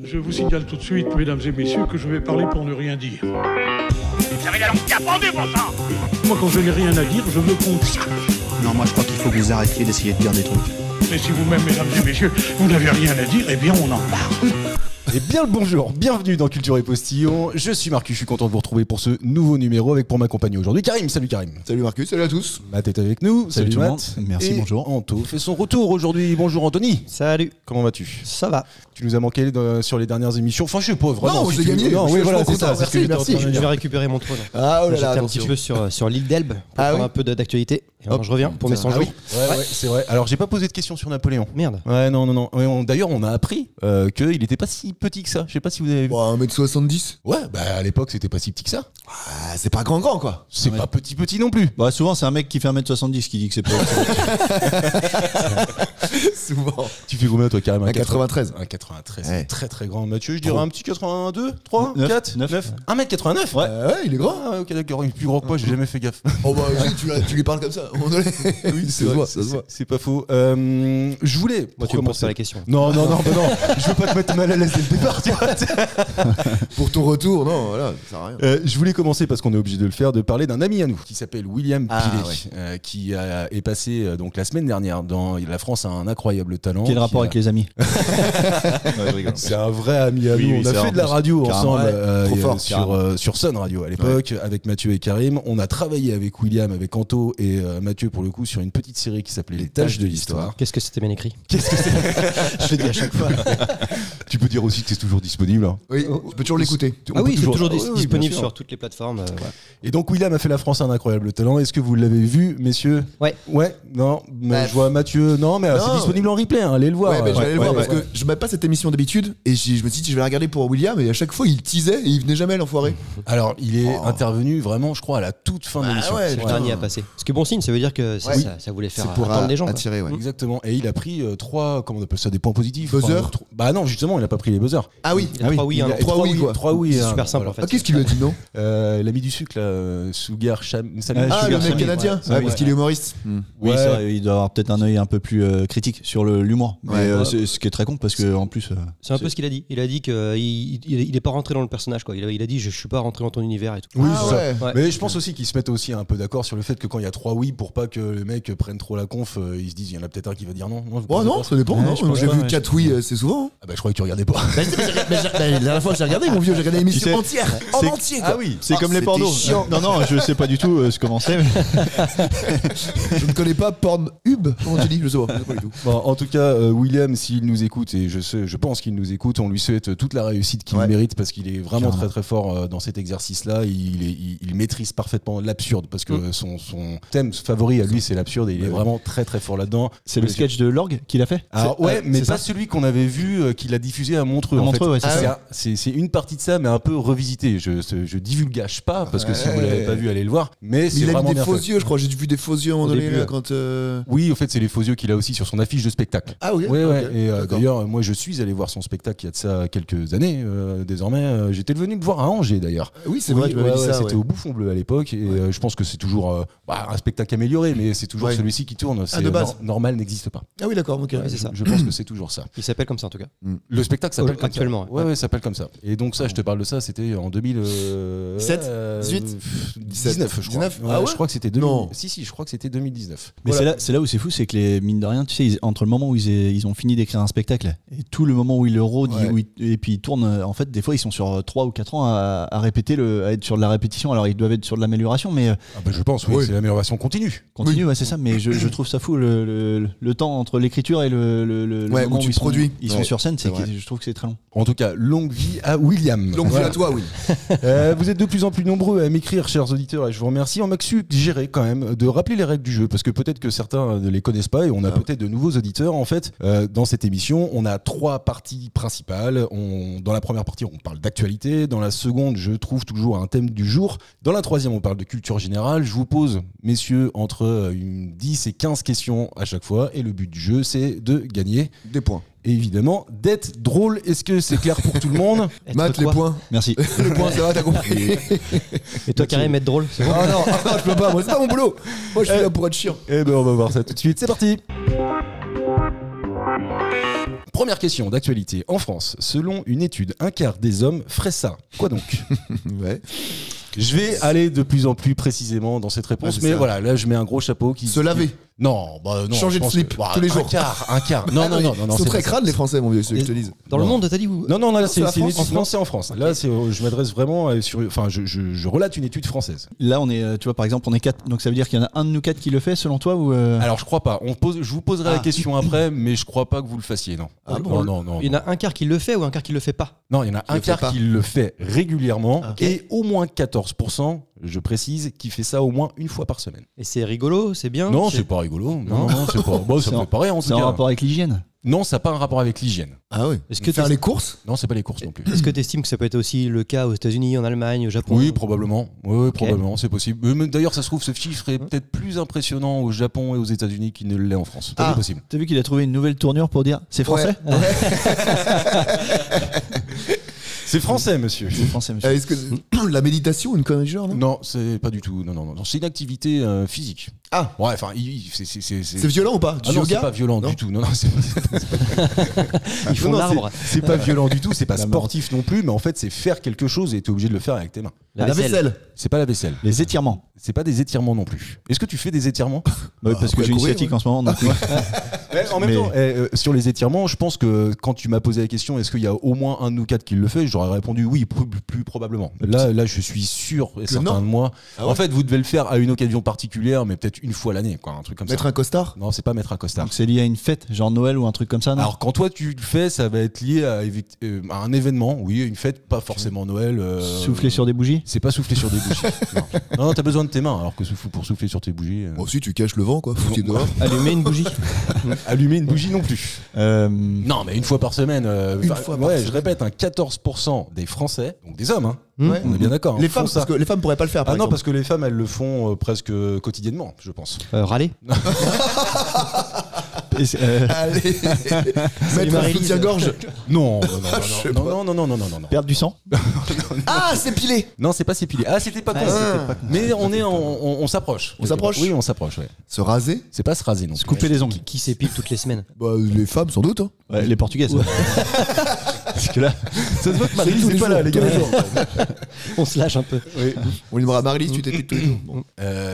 Je vous signale tout de suite, mesdames et messieurs, que je vais parler pour ne rien dire. Vous avez la langue qui a pendu, bon sang. Moi, quand je n'ai rien à dire, je veux qu'on... Non, moi je crois qu'il faut que vous arrêtiez d'essayer de dire des trucs. Et si vous-même, mesdames et messieurs, vous n'avez rien à dire, eh bien, on en parle. Et bien le bonjour, bienvenue dans Culture et Postillon. Je suis Marcus, je suis content de vous retrouver pour ce nouveau numéro avec pour m'accompagner aujourd'hui Karim. Salut Karim. Salut Marcus, salut à tous. Matt est avec nous. Salut tout le Matt. monde. Merci, et bonjour. Anto fait son retour aujourd'hui. Bonjour Anthony. Salut. Comment vas-tu? Ça va. Tu nous as manqué sur les dernières émissions. Enfin, je sais pas vraiment. Non, si j'ai tu- gagné. Non, Je oui, suis voilà, vachement c'est ça. content. C'est ce que j'étais en train de Je dire. vais récupérer mon trône. Ah oh là J'étais là, un petit peu sur l'île d'Elbe pour Ah prendre oui un peu d'actualité. Et Hop. je reviens pour mes 100 Ah jours. oui, ouais, c'est vrai. Alors, j'ai pas posé de questions sur Napoléon. Merde. Ouais, non. Ouais, d'ailleurs, on a appris qu'il était pas si petit que ça. Je sais pas si vous avez vu. Bon, 1m70. Ouais, bah à l'époque, c'était pas si petit que ça. Ah, c'est pas grand quoi. C'est pas petit non plus. Bah souvent c'est un mec qui fait 1m70 qui dit que c'est pas. Souvent. Tu fais combien toi carrément? Un 93. Un 93, Ouais. c'est très très grand. Mathieu, je dirais Trop. un petit 82, 3, 9, 4, 9. 9. 1m89. Ouais. Ouais, il est grand. Ah ouais, ok d'accord, il est plus gros que moi, j'ai jamais fait gaffe. Oh bah oui, tu lui parles comme ça. À un moment donné. Oui, C'est vrai, c'est pas faux. Je voulais Moi, tu me poses pas la question. Non, je veux pas te mettre mal à l'aise dès le départ, tu vois. Pour ton retour, non, voilà, ça sert à rien. Je voulais commencer parce qu'on est obligé de le faire, de parler d'un ami à nous qui s'appelle William Ah, Pilet, qui est passé donc la semaine dernière dans La France a un incroyable talent. Quel rapport qui avec les amis? C'est un vrai ami à nous. Oui, On c'est a fait vrai, de la radio carrément. ensemble Ouais, trop fort, sur Sun Radio à l'époque avec Mathieu et Karim. On a travaillé avec William, avec Anto et Mathieu pour le coup sur une petite série qui s'appelait Les Tâches de l'Histoire. Qu'est-ce que c'était bien écrit? Qu'est-ce que c'est? Je le dis à chaque fois. Tu peux dire aussi que c'est toujours disponible. Hein. Oui, tu peux toujours l'écouter. Ah oui, c'est toujours Ah oui, bien disponible sûr. sur toutes les plateformes. Et donc William a fait La France a un incroyable talent. Est-ce que vous l'avez vu, messieurs? Ouais. Ouais, non, mais Bah, je vois Mathieu. Non, mais c'est non, disponible en replay. Hein, allez le voir. Ouais, mais j'allais le voir ouais, parce que je mets pas cette émission d'habitude et je me suis dit je vais la regarder pour William et à chaque fois il teasait et il venait jamais l'enfoiré. Alors, il est Oh. intervenu vraiment, je crois, à la toute fin de l'émission. ouais, C'est le putain. dernier à passer. Ce qui est bon signe, ça veut dire que Ouais. ça voulait faire C'est pour attendre les gens. quoi. attirer, ouais. Exactement. Et il a pris 3, comment on appelle ça, des points positifs. Buzzer Bah non, justement, il a pas pris les buzzers. Ah oui. Il y a trois oui, Il un a non. trois oui, quoi. 3 oui. C'est hein, super simple voilà. en fait. Ah, qu'est-ce qu'il lui a dit non L'ami du sucre, là, Sugar Sami. Ah, le mec Sami, canadien. ouais. Ouais, parce qu'il est humoriste. Oui, Ouais. c'est vrai, il doit avoir peut-être un œil un peu plus critique sur l'humour. Mais Ouais. c'est ce qui est très con parce que en plus. C'est un peu ce qu'il a dit. Il a dit qu'il est pas rentré dans le personnage. Quoi. Il a dit je suis pas rentré dans ton univers et tout. Oui, Ah c'est ça. ouais. Ouais. Mais je pense aussi qu'ils se mettent aussi un peu d'accord sur le fait que quand il y a 3 oui, pour pas que le mec prenne trop la conf, ils se disent il y en a peut-être un qui va dire non. Non, je Oh pense non, pas. ça dépend. Ouais, Non, je pense j'ai pas, vu ouais. 4 oui assez souvent. Ah bah je croyais que tu regardais pas. La dernière fois j'ai regardé mon vieux, j'ai regardé l'émission Tu sais, entière. En entier quoi. Ah oui, c'est Ah, comme les c'était pornos. chiant. Non, je sais pas du tout comment c'est. mais- Je ne connais pas Pornhub. Comment tu dis? Je sais pas. Je sais pas du tout. Bon, en tout cas, William, s'il nous écoute, et je pense qu'il nous écoute, on lui souhaite toute la réussite qu'il Ouais. mérite parce qu'il est vraiment Clairement. très très fort dans cet exercice-là. Il maîtrise parfaitement l'absurde parce que son thème favori à lui, c'est l'absurde et il est vraiment très très fort là-dedans. C'est le sketch de l'orgue qu'il a fait. Alors, ouais, mais c'est pas ça celui qu'on avait vu qu'il a diffusé à Montreux. À en Montreux, fait. ouais, c'est ça. C'est une partie de ça, mais un peu revisité. Je divulgage pas parce que si vous l'avez pas vu, allez le voir. Mais Mais c'est il a mis vraiment des bien faux fait. yeux, je crois. J'ai vu des faux yeux à un moment Au donné début, là, ouais. quand. Oui, en fait, c'est les faux yeux qu'il a aussi sur son affiche de spectacle. Ah oui. Ouais, ouais. ok, Et d'accord. d'ailleurs, moi, je suis allé voir son spectacle il y a de ça quelques années. Désormais, j'étais venu le voir à Angers d'ailleurs. Oui, c'est vrai, Oui, tu m'avais ouais, dit ouais, ça. C'était au Bouffon Bleu à l'époque. Et je pense que c'est toujours un spectacle amélioré, mais c'est toujours Ouais. celui-ci qui tourne. C'est de base. Normal n'existe pas. Ah oui, d'accord, ok. Ouais, c'est ça. Je pense que c'est toujours ça. Il s'appelle comme ça en tout cas. Le spectacle s'appelle comme Actuellement, ça. Ouais, ça s'appelle comme ça. Et donc ça, je te parle de ça, c'était en 17, 18, 19, je crois. 19. Ah ouais Je crois que c'était Non. Si, je crois que c'était 2019. Mais Voilà. c'est là où c'est fou, c'est que les mine de rien, tu sais, entre le moment où ils ont fini d'écrire un spectacle et tout le moment où ils le rôdent, Ouais. et puis ils tournent, en fait, des fois ils sont sur 3 ou 4 ans à répéter, à être sur de la répétition. Alors ils doivent être sur de l'amélioration, mais Ah bah, je pense, oui, Oui. c'est l'amélioration continue. continue, ouais, c'est ça. Mais je trouve ça fou le temps entre l'écriture et le Ouais, moment où tu ils sont, produis. ils sont Ouais, sur scène, c'est vrai. je trouve que c'est très long. En tout cas, longue vie à William. Donc, Voilà. à toi, oui. Vous êtes de plus en plus nombreux à m'écrire, chers auditeurs, et je vous remercie. On m'a suggéré quand même de rappeler les règles du jeu, parce que peut-être que certains ne les connaissent pas, et on a peut-être de nouveaux auditeurs. En fait, dans cette émission, on a 3 parties principales. Dans la première partie, on parle d'actualité. Dans la seconde, je trouve toujours un thème du jour. Dans la troisième, on parle de culture générale. Je vous pose, messieurs, entre 10 et 15 questions à chaque fois, et le but du jeu, c'est de gagner. Des points. Et évidemment, d'être drôle. Est-ce que c'est clair pour tout le monde? Être Matt, les quoi points. Merci. Les points, ça va, t'as compris. Et toi, Karim, être drôle, c'est bon. Ah non, je peux pas, moi, c'est pas mon boulot. Moi, je suis là pour être chiant. Eh ben, on va voir ça tout de suite. C'est parti. Première question d'actualité. En France, selon une étude, un quart des hommes ferait ça. Quoi donc? Ouais. Je vais aller de plus en plus précisément dans cette réponse, c'est mais ça. voilà, là je mets un gros chapeau qui... Se laver. Non, bah non. Changer je de pense slip que- tous les jours. Un quart. Non, non. Ils sont c'est très pas ça. crades les Français, mon vieux, c'est ce que je te dise. Dans le Non. monde, t'as dit où? Non, là, c'est la une France, étude. Non, c'est en France. Là, je m'adresse vraiment sur. Enfin, je relate une étude française. Là, on est, tu vois, par exemple, on est 4. Donc ça veut dire qu'il y en a un de nous 4 qui le fait, selon toi ou Alors, je crois pas. Je vous poserai la question après, mais je crois pas que vous le fassiez, non. Ah bon Non. Il y en a un quart qui le fait ou un quart qui le fait pas? Non, il y en a un le fait quart pas. qui le fait régulièrement Ok. et au moins 14%, je précise, qui fait ça au moins une fois par semaine. Et c'est rigolo, c'est bien? Non, c'est pas rigolo. Non, c'est pas. Bon, ça C'est me en- fait pas rire en tout c'est en cas. rapport avec l'hygiène? Non, ça n'a pas un rapport avec l'hygiène. Ah oui. Est-ce que Faire t'es- les courses? Non, c'est pas les courses non plus. Est-ce que tu estimes que ça peut être aussi le cas aux États-Unis, en Allemagne, au Japon? Oui, probablement. Oui, probablement, c'est possible. Mais d'ailleurs, ça se trouve, ce chiffre est peut-être plus impressionnant au Japon et aux États-Unis qu'il ne l'est en France. C'est possible. T'as vu qu'il a trouvé une nouvelle tournure pour dire c'est français? C'est français, monsieur. C'est français, monsieur. Est-ce que la méditation, une connerie du genre, non? Non, c'est pas du tout. Non. C'est une activité physique. Ah. Ouais, enfin, c'est. C'est violent ou pas? Du Ah non, c'est yoga? pas violent Non. du tout. Non, c'est Ils font Non, l'arbre. c'est pas violent du tout. C'est pas La sportif non plus, mais en fait, c'est faire quelque chose et t'es obligé de le faire avec tes mains. La La vaisselle. vaisselle. C'est pas la vaisselle. Les étirements. C'est pas des étirements non plus. Est-ce que tu fais des étirements? Bah, parce que après j'ai une courir, sciatique ouais. en ce moment. Donc, En même Mais- temps, sur les étirements, je pense que quand tu m'as posé la question, est-ce qu'il y a au moins un de nous 4 qui le fait, j'aurais répondu oui, plus probablement. Là, je suis sûr et certain non. de moi. Ah ouais. En fait, vous devez le faire à une occasion particulière, mais peut-être une fois l'année, quoi, un truc comme Mettre ça. un costard? Non, c'est pas mettre un costard. donc c'est lié à une fête, genre Noël ou un truc comme ça, non? Alors quand toi tu le fais, ça va être lié à un événement, oui, une fête, pas forcément Noël. Souffler sur des bougies? C'est pas souffler sur des bougies. Non, t'as besoin de tes mains, alors que pour souffler sur tes bougies. Bon, si tu caches le vent, quoi. Foutu dehors. Allumer une bougie. Allumer une bougie non plus. Non, mais une fois par semaine. Une fois par ouais, semaine. je répète, 14% des Français, donc des hommes, hein, Ouais. on est bien d'accord. Les font femmes, ça. parce que les femmes pourraient pas le faire, par Ah non, exemple. parce que les femmes, elles le font presque quotidiennement, je pense. Râler. Et c'est, Allez. Mettre un Marie-Lise. soutien-gorge. Non, Je sais non. perdre du sang? Ah, c'est pilé. Non, c'est pas s'épiler. Ah, c'était pas con. c'était pas con. Mais on s'approche. On s'approche. Oui, on s'approche, ouais. Se raser. C'est pas se raser non plus. Couper les ongles. Qui s'épile toutes les semaines? Bah, les femmes, sans doute. Hein. Ouais, les portugaises. ouais. Parce que là, Ça se voit que Marie-Lise tous n'est les pas jours, là, les gars. tous les jours. On se lâche un peu. On lui demandera à Marie-Lise, tu t'épiles tous les jours. Bon.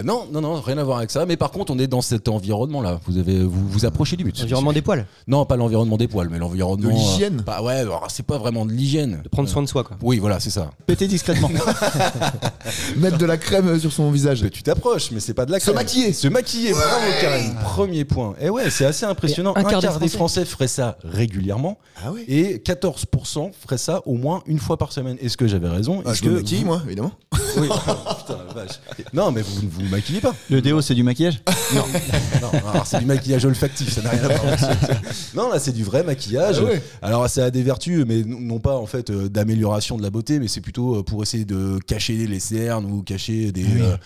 Non, rien à voir avec ça. Mais par contre, on est dans cet environnement-là. Vous approchez du but. Environnement des poils. Non, pas l'environnement des poils, mais l'environnement. De l'hygiène. Bah ouais, alors, c'est pas vraiment de l'hygiène. De prendre soin de soi, quoi. Oui, voilà, c'est ça. péter discrètement. Mettre de la crème sur son visage. Tu t'approches, mais c'est pas de la Se crème. maquiller. Se maquiller, bravo Karen. Premier point. Et ouais, c'est assez impressionnant. Et Un quart des Français feraient ça régulièrement. Ah oui. Et 14% feraient ça au moins une fois par semaine. Est-ce que j'avais raison? Ah, Est-ce je me que maquille, moi, évidemment. Oui. Putain, la vache. Non, mais vous ne vous maquillez pas. Le déo, c'est du maquillage? Non, alors c'est du maquillage olfactif, ça n'a rien à voir. Non, là c'est du vrai maquillage. Ah ouais. Alors ça a des vertus, mais non pas en fait d'amélioration de la beauté, mais c'est plutôt pour essayer de cacher les cernes ou cacher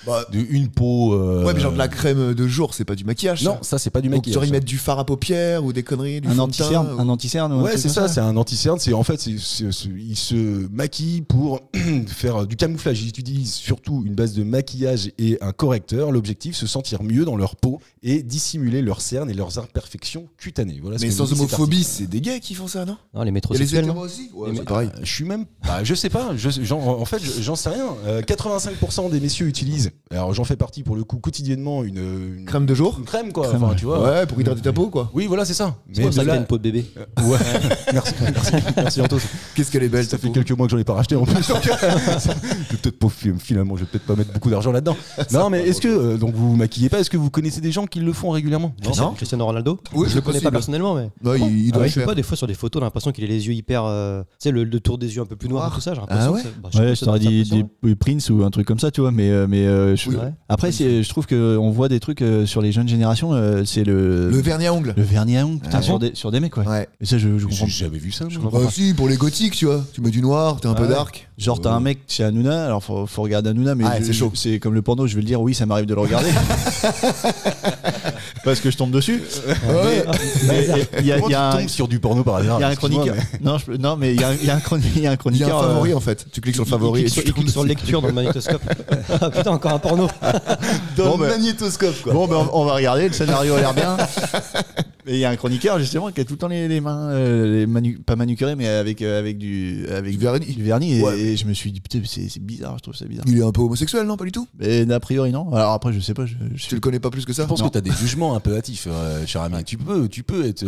Bah, une peau. ouais, mais genre de la crème de jour, c'est pas du maquillage. Non, ça c'est pas du Donc, maquillage. genre, ils ça. mettent du fard à paupières ou des conneries, du Un fond de teint, anti-cerne? ou- Un anti-cerne ou un Ouais, truc c'est comme ça, c'est un anti-cerne. C'est en fait, il se maquille pour faire du camouflage. Ils utilisent surtout une base de maquillage et un correcteur. L'objectif, se sentir mieux dans leur peau et dissimuler leurs cernes et leurs imperfections cutanées. Voilà ce Mais que sans nous dit cet homophobie, article. c'est des gays qui font ça, non? Non, les Il y a les métrosexuels, non? hétéros aussi? Ouais, Les c'est pareil. Je suis même. Je sais pas. En fait, j'en sais rien. 85% des messieurs utilisent. Alors, j'en fais partie pour le coup quotidiennement une Crème de jour? une crème, quoi. Crème, Enfin, ouais. tu vois. Ouais, pour hydrater ta peau, quoi. Oui, voilà, c'est ça. C'est pour ça de que t'as là- une peau de bébé. Ouais. merci Anto. Qu'est-ce qu'elle est belle, Ça ta fait peau. quelques mois que j'en ai pas racheté en plus. Donc, je vais peut-être pas, finalement, je vais peut-être pas mettre beaucoup d'argent là-dedans. Non, mais est-ce que donc vous vous maquillez pas? Est-ce que vous connaissez des gens qui le font régulièrement? Cristiano Ronaldo. Oui, Je c'est le connais pas possible. personnellement, mais. Non, il doit Ouais, le je sais faire. pas, des fois sur des photos, on a l'impression qu'il a les yeux hyper. Tu sais, le tour des yeux un peu plus noir et tout ça. J'ai l'impression Ah ouais que c'est- bah, je sais Ouais, pas, je ça t'aurais doit dit être l'impression. des Prince ou un truc comme ça, tu vois, mais Oui. Ouais. après, je trouve qu'on voit des trucs sur les jeunes générations, c'est Le vernis à ongles. le vernis à ongles, putain, Ah sur bon des mecs, ouais. Ouais. Et ça, je comprends. J'ai jamais vu ça. moi. Bah, si, pour les gothiques, tu vois. Tu mets du noir, t'es un peu Ouais. dark. Genre, t'as un mec chez Hanouna, alors faut regarder Hanouna, mais Ah, c'est chaud. c'est comme le porno, je vais le dire, oui, ça m'arrive de le regarder. Parce que je tombe dessus. Ouais. Mais il y a, Comment il y a tu un- tombes sur du porno par hasard? il y a un Excuse-moi, chroniqueur. Non, mais il y a un Il y a chroniqueur. un favori, en fait. Tu cliques sur le favori. Il clique sur lecture dans le magnétoscope. Ah putain, encore un porno. Dans Bon, le bah. magnétoscope, quoi. Bon, ben on va regarder, le scénario a l'air bien. Mais il y a un chroniqueur justement qui a tout le temps les mains, pas manucurées, mais avec du vernis. Ouais. Et je me suis dit, putain, c'est bizarre, je trouve ça bizarre. Il est un peu homosexuel, non? Pas du tout? Mais a priori, non. Alors après, je sais pas. Tu le connais pas plus que ça? Je pense Non. que t'as des jugements un peu hâtifs, cher ami. Tu peux être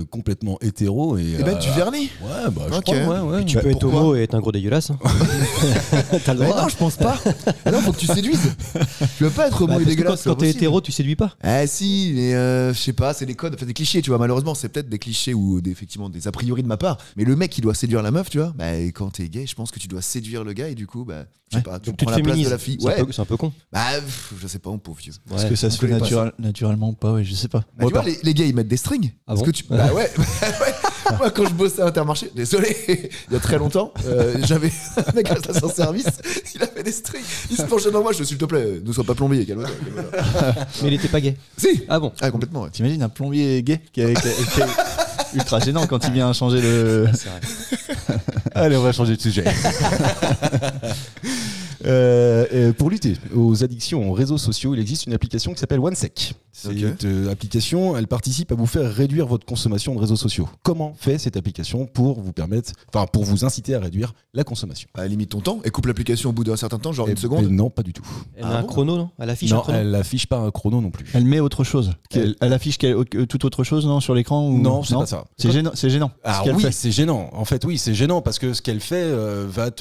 complètement hétéro et. Eh ben, du vernis. Ouais, bah je Ok. crois, ouais. Tu peux être pourquoi homo et être un gros dégueulasse. Hein. T'as le Mais droit. non, je pense pas. Ah non, faut que tu séduises. Tu veux pas être homo et Parce que dégueulasse. quand t'es c'est pas hétéro, tu séduis pas. possible. Ah si, mais je sais pas, c'est des codes, enfin des clichés, tu vois. Malheureusement, c'est peut-être des clichés ou effectivement des a priori de ma part. Mais le mec qui doit séduire la meuf, tu vois, bah quand t'es gay, je pense que tu dois séduire le gars et du coup, bah je sais pas, tu Donc tu prends te la place féminises. de la fille. C'est Ouais. c'est un peu con. Bah je sais pas, mon pauvre vieux. Est-ce que ça se fait connaît pas naturellement ou pas? Ouais, je sais pas. Bah, tu vois, les gays ils mettent des strings. Ah Est-ce bon que tu... Bah ouais. Moi quand je bossais à Intermarché, désolé, il y a très longtemps, j'avais un mec à la station-service, il avait des strings. Il se penchait devant moi, je dis s'il te plaît, ne sois pas plombier, calme-toi. Mais il était pas gay. Si. Ah bon. Ah complètement, ouais. T'imagines un plombier gay qui est ultra gênant quand il vient changer le. C'est vrai. Allez, on va changer de sujet. Pour lutter aux addictions aux réseaux sociaux, il existe une application qui s'appelle OneSec. Cette application, elle participe à vous faire réduire votre consommation de réseaux sociaux. Comment fait cette application pour vous inciter à réduire la consommation? Bah, limite ton temps et coupe l'application au bout d'un certain temps, genre une Eh seconde. ben non, pas du tout. Elle Ah a un bon chrono, non? Elle affiche un Non, chrono. elle affiche pas un chrono non plus. Elle met autre chose. Elle affiche tout autre chose, non, sur l'écran ou... Non, c'est pas ça. C'est gênant. C'est gênant. Ah ce qu'elle oui, fait. c'est gênant. En fait, oui, c'est gênant parce que ce qu'elle fait va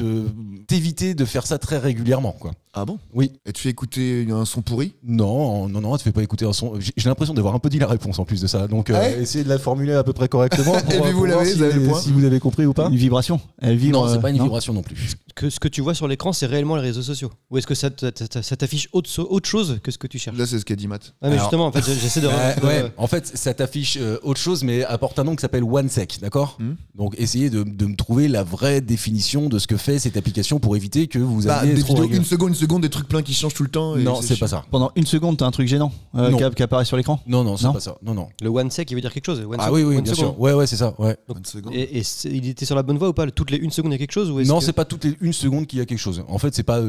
t'éviter de faire ça très régulièrement, quoi. Ah bon? Oui. Et tu fais écouter un son pourri? Non, elle te fait pas écouter un son. J'ai l'impression d'avoir un peu dit la réponse en plus de ça. Donc, Ah ouais essayez de la formuler à peu près correctement. Et puis vous voir l'avez, vous avez le point. si vous avez compris ou pas. Une vibration. Elle vibre. Non, c'est pas une non vibration non plus. Ce que tu vois sur l'écran, c'est réellement les réseaux sociaux? Ou est-ce que ça t'affiche autre chose que ce que tu cherches? Là c'est ce qu'a dit Matt. Ah mais Alors- justement, en fait, j'essaie de... Ouais, en fait, ça t'affiche autre chose, mais apporte un nom qui s'appelle OneSec, d'accord? Donc, essayez de me trouver la vraie définition de ce que fait cette application pour éviter que vous Bah, ayez des trop vidéos régulier. une seconde, des trucs pleins qui changent tout le temps. et Non, c'est pas ça. Pendant une seconde, t'as un truc gênant Non. qui apparaît sur l'écran. Non, c'est Non pas ça. Non. Le OneSec, il veut dire quelque chose. One Ah sec- oui, one bien second. sûr. Ouais, c'est ça. Ouais. Une seconde. Et il était sur la bonne voie ou pas? Toutes les 1 seconde, il y a quelque chose ou est-ce Non, que- c'est pas toutes les 1 seconde qu'il y a quelque chose. En fait, c'est pas.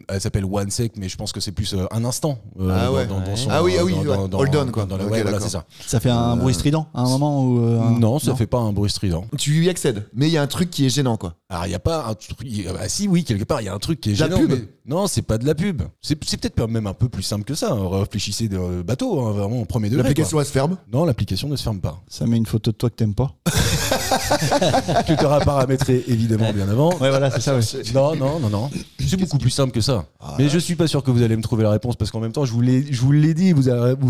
Elle s'appelle OneSec, mais je pense que c'est plus un instant. Ah ouais. Ah oui, ouais. Hold on, quoi. Ouais, Ok, voilà, d'accord. c'est ça. Ça fait un bruit strident à un moment où. Non, ça fait pas un bruit strident. Tu y accèdes, mais il y a un truc qui est gênant quoi. Alors, il y a pas un truc. Bah, si, oui, quelque part, il y a un truc qui est De la gênant. pub. Mais non, c'est pas de la pub. C'est peut-être même un peu plus simple que ça. Réfléchissez de bateau, hein, vraiment au premier degré. L'application elle se ferme. quoi. Non, l'application ne se ferme pas. Ça met une photo de toi que t'aimes pas. Tu t'auras paramétré évidemment bien avant. Ouais, voilà, c'est ça. Ouais. Non. C'est beaucoup plus simple que ça. Mais je suis pas sûr que vous allez me trouver la réponse parce qu'en même temps, je vous l'ai dit, vous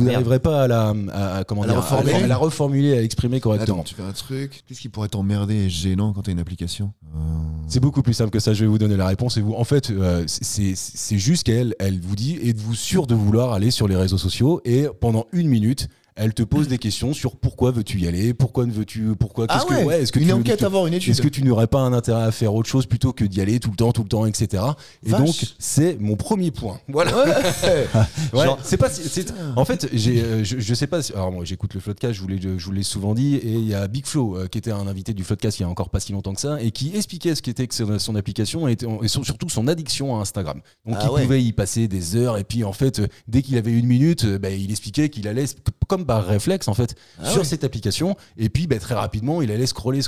n'arriverez pas à la reformuler, à l'exprimer correctement. Attends, tu fais un truc. Qu'est-ce qui pourrait t'emmerder et gênant quand t'as une application? C'est beaucoup plus simple que ça. Je vais vous donner la réponse et vous. En fait, c'est juste qu'elle vous dit êtes-vous sûr de vouloir aller sur les réseaux sociaux et pendant 1 minute. Elle te pose des questions sur pourquoi veux-tu y aller, pourquoi Ah ouais, est-ce que une tu- enquête avant, une étude. Est-ce que tu n'aurais pas un intérêt à faire autre chose plutôt que d'y aller tout le temps, etc. Et Vache. donc c'est mon premier point. Voilà. Ouais, c'est pas. En fait, je sais pas. Alors moi, j'écoute le Floodcast. Je vous l'ai souvent dit. Et il y a Big Flo qui était un invité du Floodcast il y a encore pas si longtemps que ça et qui expliquait ce qu'était que son application et surtout son addiction à Instagram. Donc Ah il ouais. pouvait y passer des heures et puis en fait dès qu'il avait 1 minute, il expliquait qu'il allait comme par réflexe en fait sur cette application et puis très rapidement il allait scroller.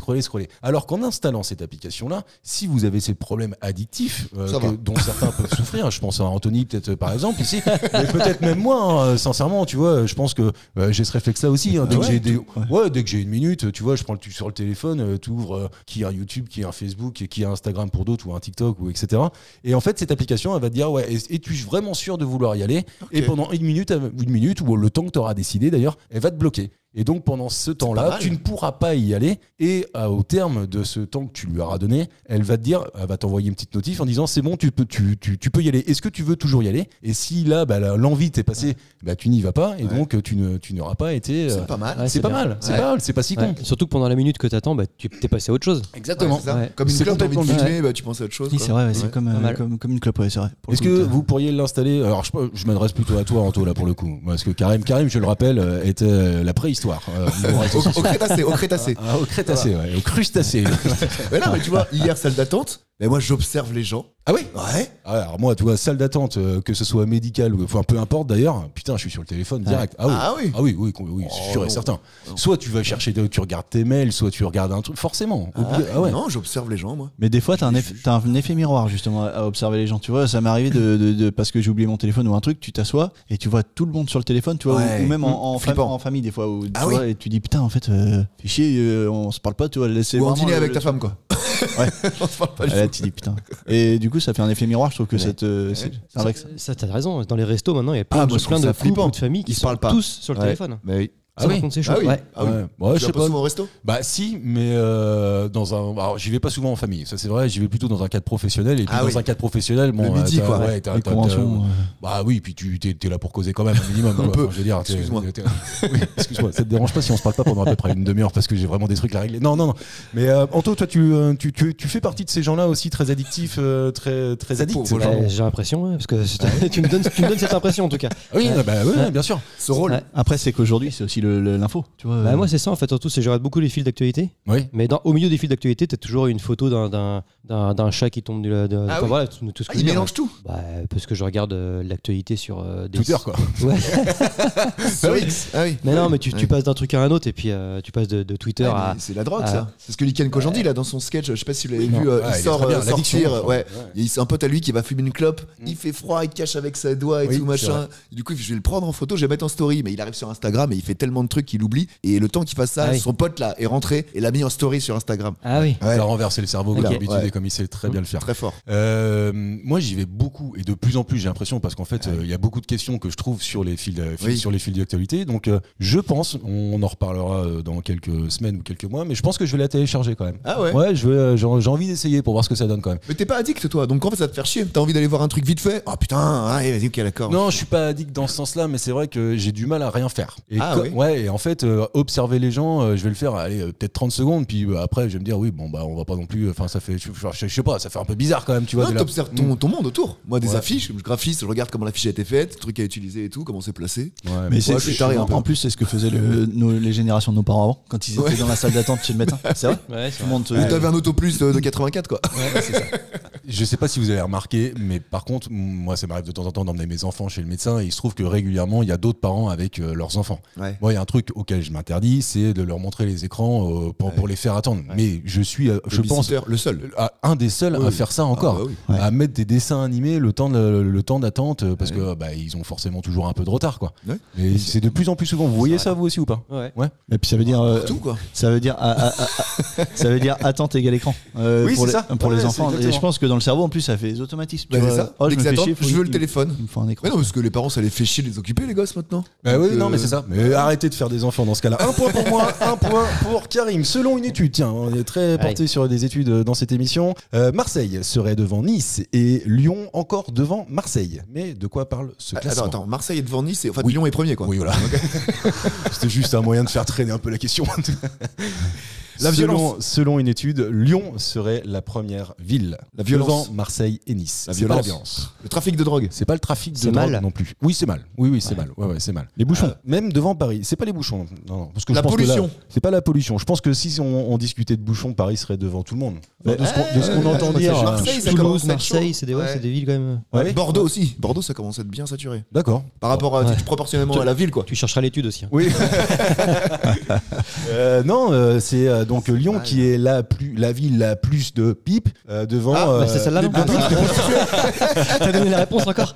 Alors qu'en installant cette application là, si vous avez ces problèmes addictifs Ça va. dont certains peuvent souffrir, je pense à Anthony peut-être par exemple ici, mais peut-être même moi, sincèrement, tu vois, je pense que j'ai ce réflexe là aussi. Dès que j'ai 1 minute, tu vois, je prends sur le téléphone, tu ouvres qui est un YouTube, qui est un Facebook, qui est un Instagram pour d'autres ou un TikTok ou etc. Et en fait cette application elle va te dire es-tu vraiment sûr de vouloir y aller? Et pendant 1 minute ou le temps que tu auras décidé d'ailleurs, elle va te bloquer. Et donc pendant ce pas temps-là, mal. tu ne pourras pas y aller. Et au terme de ce temps que tu lui auras donné, elle va te dire, elle va t'envoyer une petite notif en disant c'est bon, tu peux y aller. Est-ce que tu veux toujours y aller? Et si là, l'envie t'est passée, tu n'y vas pas. Et donc tu n'auras pas été. C'est pas mal. Ouais, C'est pas bien. mal. C'est pas mal. C'est pas si con. Ouais. Surtout que pendant la minute que t'attends, tu t'es passé à autre chose. Exactement. Ouais, c'est ça. Ouais. Comme une C'est clope, t'as envie de complètement fumer, tu penses à autre chose. Oui, quoi. c'est vrai, Ouais. c'est comme Pas mal. comme une clope, ouais, c'est vrai. Pour Est-ce le coup, que vous pourriez l'installer? Alors je m'adresse plutôt à toi, Anto, là pour le coup, parce que Karim, je le rappelle, était la préhistoire. Au Crétacé. Au Crétacé, ouais, au crustacé. Mais non, mais tu vois, hier, salle d'attente, Mais moi, j'observe les gens. Ah oui. Ouais. Alors moi, tu vois, salle d'attente, que ce soit médical ou enfin peu importe d'ailleurs, putain, je suis sur le téléphone direct. Ah oui. Oui, c'est sûr et certain. Soit tu vas chercher, tu regardes tes mails, soit tu regardes un truc, forcément. Ouais. Non, j'observe les gens, moi. Mais des fois, t'as un effet miroir justement à observer les gens. Tu vois, ça m'est arrivé parce que j'ai oublié mon téléphone ou un truc, tu t'assois et tu vois tout le monde sur le téléphone, tu vois, Ouais. ou même en famille des fois. Et tu dis putain, en fait, fais chier, on se parle pas, tu vois. Ou en dîner avec ta femme, quoi. Ouais. On se parle pas du Là, tout. tu dis putain. Et du coup, ça fait un effet miroir. Je trouve que c'est vrai que Ça, t'as raison. Dans les restos, maintenant, il y a plein moi, de je trouve plein ça de couples flippant. ou de familles qui Ils se sont parlent pas. tous sur le Ouais. téléphone. Mais oui. Ça, par contre, c'est chaud. Ah oui. Ouais. Ah oui. Ouais, Tu je vas sais pas pas. souvent au resto? Bah si, mais alors j'y vais pas souvent en famille. Ça c'est vrai, j'y vais plutôt dans un cadre professionnel. Et puis dans un cadre professionnel, bon, le midi, quoi. Ouais, les conventions. Bah oui, puis tu t'es là pour causer quand même un minimum. Un quoi. peu. Enfin, je veux dire, Excuse-moi. Oui, excuse-moi. Ça te dérange pas si on se parle pas pendant à peu près une demi-heure parce que j'ai vraiment des trucs à régler. Non. Mais Anto, toi, tu fais partie de ces gens-là aussi très addictifs, très addicts. Pour vos gens. J'ai l'impression, parce que tu me donnes cette impression en tout cas. Ah oui, bah ouais, bien sûr. Ce rôle. Ouais. Après, c'est qu'aujourd'hui, c'est aussi l'info. Tu vois. Bah, moi, c'est ça en fait. Surtout, c'est je regarde beaucoup les fils d'actualité. Oui. Mais au milieu des fils d'actualité, t'as toujours une photo d'un chat qui tombe enfin, oui. voilà, tout ce que je Il veux dire. mélange tout. Bah, parce que je regarde l'actualité sur des Twitter quoi. Ouais. Sur X. Ah oui. Mais non, mais tu passes d'un truc à un autre et puis tu passes de Twitter Ah, à. mais c'est la drogue, à- ça. C'est ce que Liken Kojandi, là, dans son sketch, je sais pas si vous l'avez Non. vu, Ouais, il il est sort très bien, l'addiction, sortir. enfin, Ouais. C'est un pote à lui qui va fumer une clope, il fait froid, il cache avec sa doigt et Oui, tout, c'est machin. vrai. Et du coup, je vais le prendre en photo, je vais mettre en story, mais il arrive sur Instagram et il fait tellement de trucs qu'il oublie. Et le temps qu'il fasse ça, Ah oui. son pote, là, est rentré et l'a mis en story sur Instagram. Ah oui. Il a renversé le cerveau comme Ok. d'habitude Ouais. et comme il sait très bien le faire. Très fort. Moi j'y vais beaucoup et de plus en plus j'ai l'impression parce qu'en fait il y a beaucoup de questions que je trouve sur les fils Oui. sur les fils d'actualité donc je pense on en reparlera dans quelques semaines ou quelques mois mais je pense que je vais la télécharger quand même. Ah ouais. J'ai envie d'essayer pour voir ce que ça donne quand même. Mais t'es pas addict, toi, donc en fait, ça te fait chier. T'as envie d'aller voir un truc vite fait. Ah putain, ouais, vas-y, ok, d'accord. Non, je suis pas addict dans ce sens-là, mais c'est vrai que j'ai du mal à rien faire. Et Ah oui. ouais, et en fait, observer les gens, je vais le faire, allez, peut-être 30 secondes, puis après, je vais me dire, oui, bon, bah, on va pas non plus. Enfin, ça fait, je sais pas, ça fait un peu bizarre quand même, tu vois. Non, de la- t'observes ton monde autour. Moi, des Ouais. affiches, je graphiste, je regarde comment l'affiche a été faite, le truc à utiliser et tout, comment c'est placé. Ouais, Mais Ouais, je suis taré un peu. en plus, c'est ce que faisaient les générations de nos parents avant, quand ils étaient Ouais. dans la salle d'attente chez le médecin. C'est vrai. Ouais, Tout le monde. Mais t'avais un auto plus de 84, quoi. Je sais pas si vous avez remarqué, mais par contre, moi, ça m'arrive de temps en temps d'emmener mes enfants chez le médecin et il se trouve que régulièrement, il y a d'autres parents avec leurs enfants. Ouais. Moi, il y a un truc auquel je m'interdis, c'est de leur montrer les écrans pour les faire attendre. Mais je suis, je pense, Le seul. un des seuls à faire ça encore. Ah bah oui. Ouais. À mettre des dessins animés le temps d'attente parce que bah, ils ont forcément toujours un peu de retard quoi. Ouais. Et c'est de plus en plus souvent. Vous voyez ça vous aussi ou pas? Ouais. Et puis ça veut dire. Tout, quoi. Ça veut dire, ça veut dire attente égale écran Oui, pour, c'est les, ça. pour Ouais, les c'est enfants. Et exactement. je pense que dans le cerveau, en plus, ça fait des automatismes. Bah, tu c'est vois. ça. Oh, Dès je qu'ils me fais attendent, chier, je veux le téléphone. Il me faut un écran. Mais non, parce que les parents, ça les fait chier de les occuper, les gosses, maintenant. Bah oui, Donc, non mais c'est ça. Mais arrêtez de faire des enfants dans ce cas-là. Un point pour moi, un point pour Karim. Selon une étude, tiens, on est très porté sur des études dans cette émission. Marseille serait devant Nice et Lyon encore devant Marseille. Mais de quoi parle ce classement? Attends, Marseille est devant Nice, et en fait, Oui. Lyon est premier, quoi. Oui, voilà. C'était juste un moyen de faire traîner un peu la question. La violence. Selon une étude, Lyon serait la première ville. La violence. Devant Marseille et Nice. La C'est pas violence. Le trafic de drogue. C'est pas le trafic de C'est drogue mal. non plus. Oui, c'est mal. Oui, c'est mal. Ouais, c'est mal. Les bouchons. Même devant Paris. C'est pas les bouchons. Non, parce que La je pense que là, pollution. c'est pas la pollution. Je pense que si on discutait de bouchons, Paris serait devant tout le monde. Enfin, de ce qu'on entend ouais, dire. c'est Marseille, ça Toulouse, commence à être Marseille, chaud. c'est des Ouais. villes quand même. Ouais. Bordeaux aussi. Bordeaux, ça commence à être bien saturé. D'accord. Par rapport à, Ouais. proportionnellement à la ville, quoi. Tu chercheras l'étude aussi. Hein. Oui. Non, c'est donc Lyon qui est la ville la plus de pipe devant. Bah, c'est celle-là, non T'as donné la réponse encore.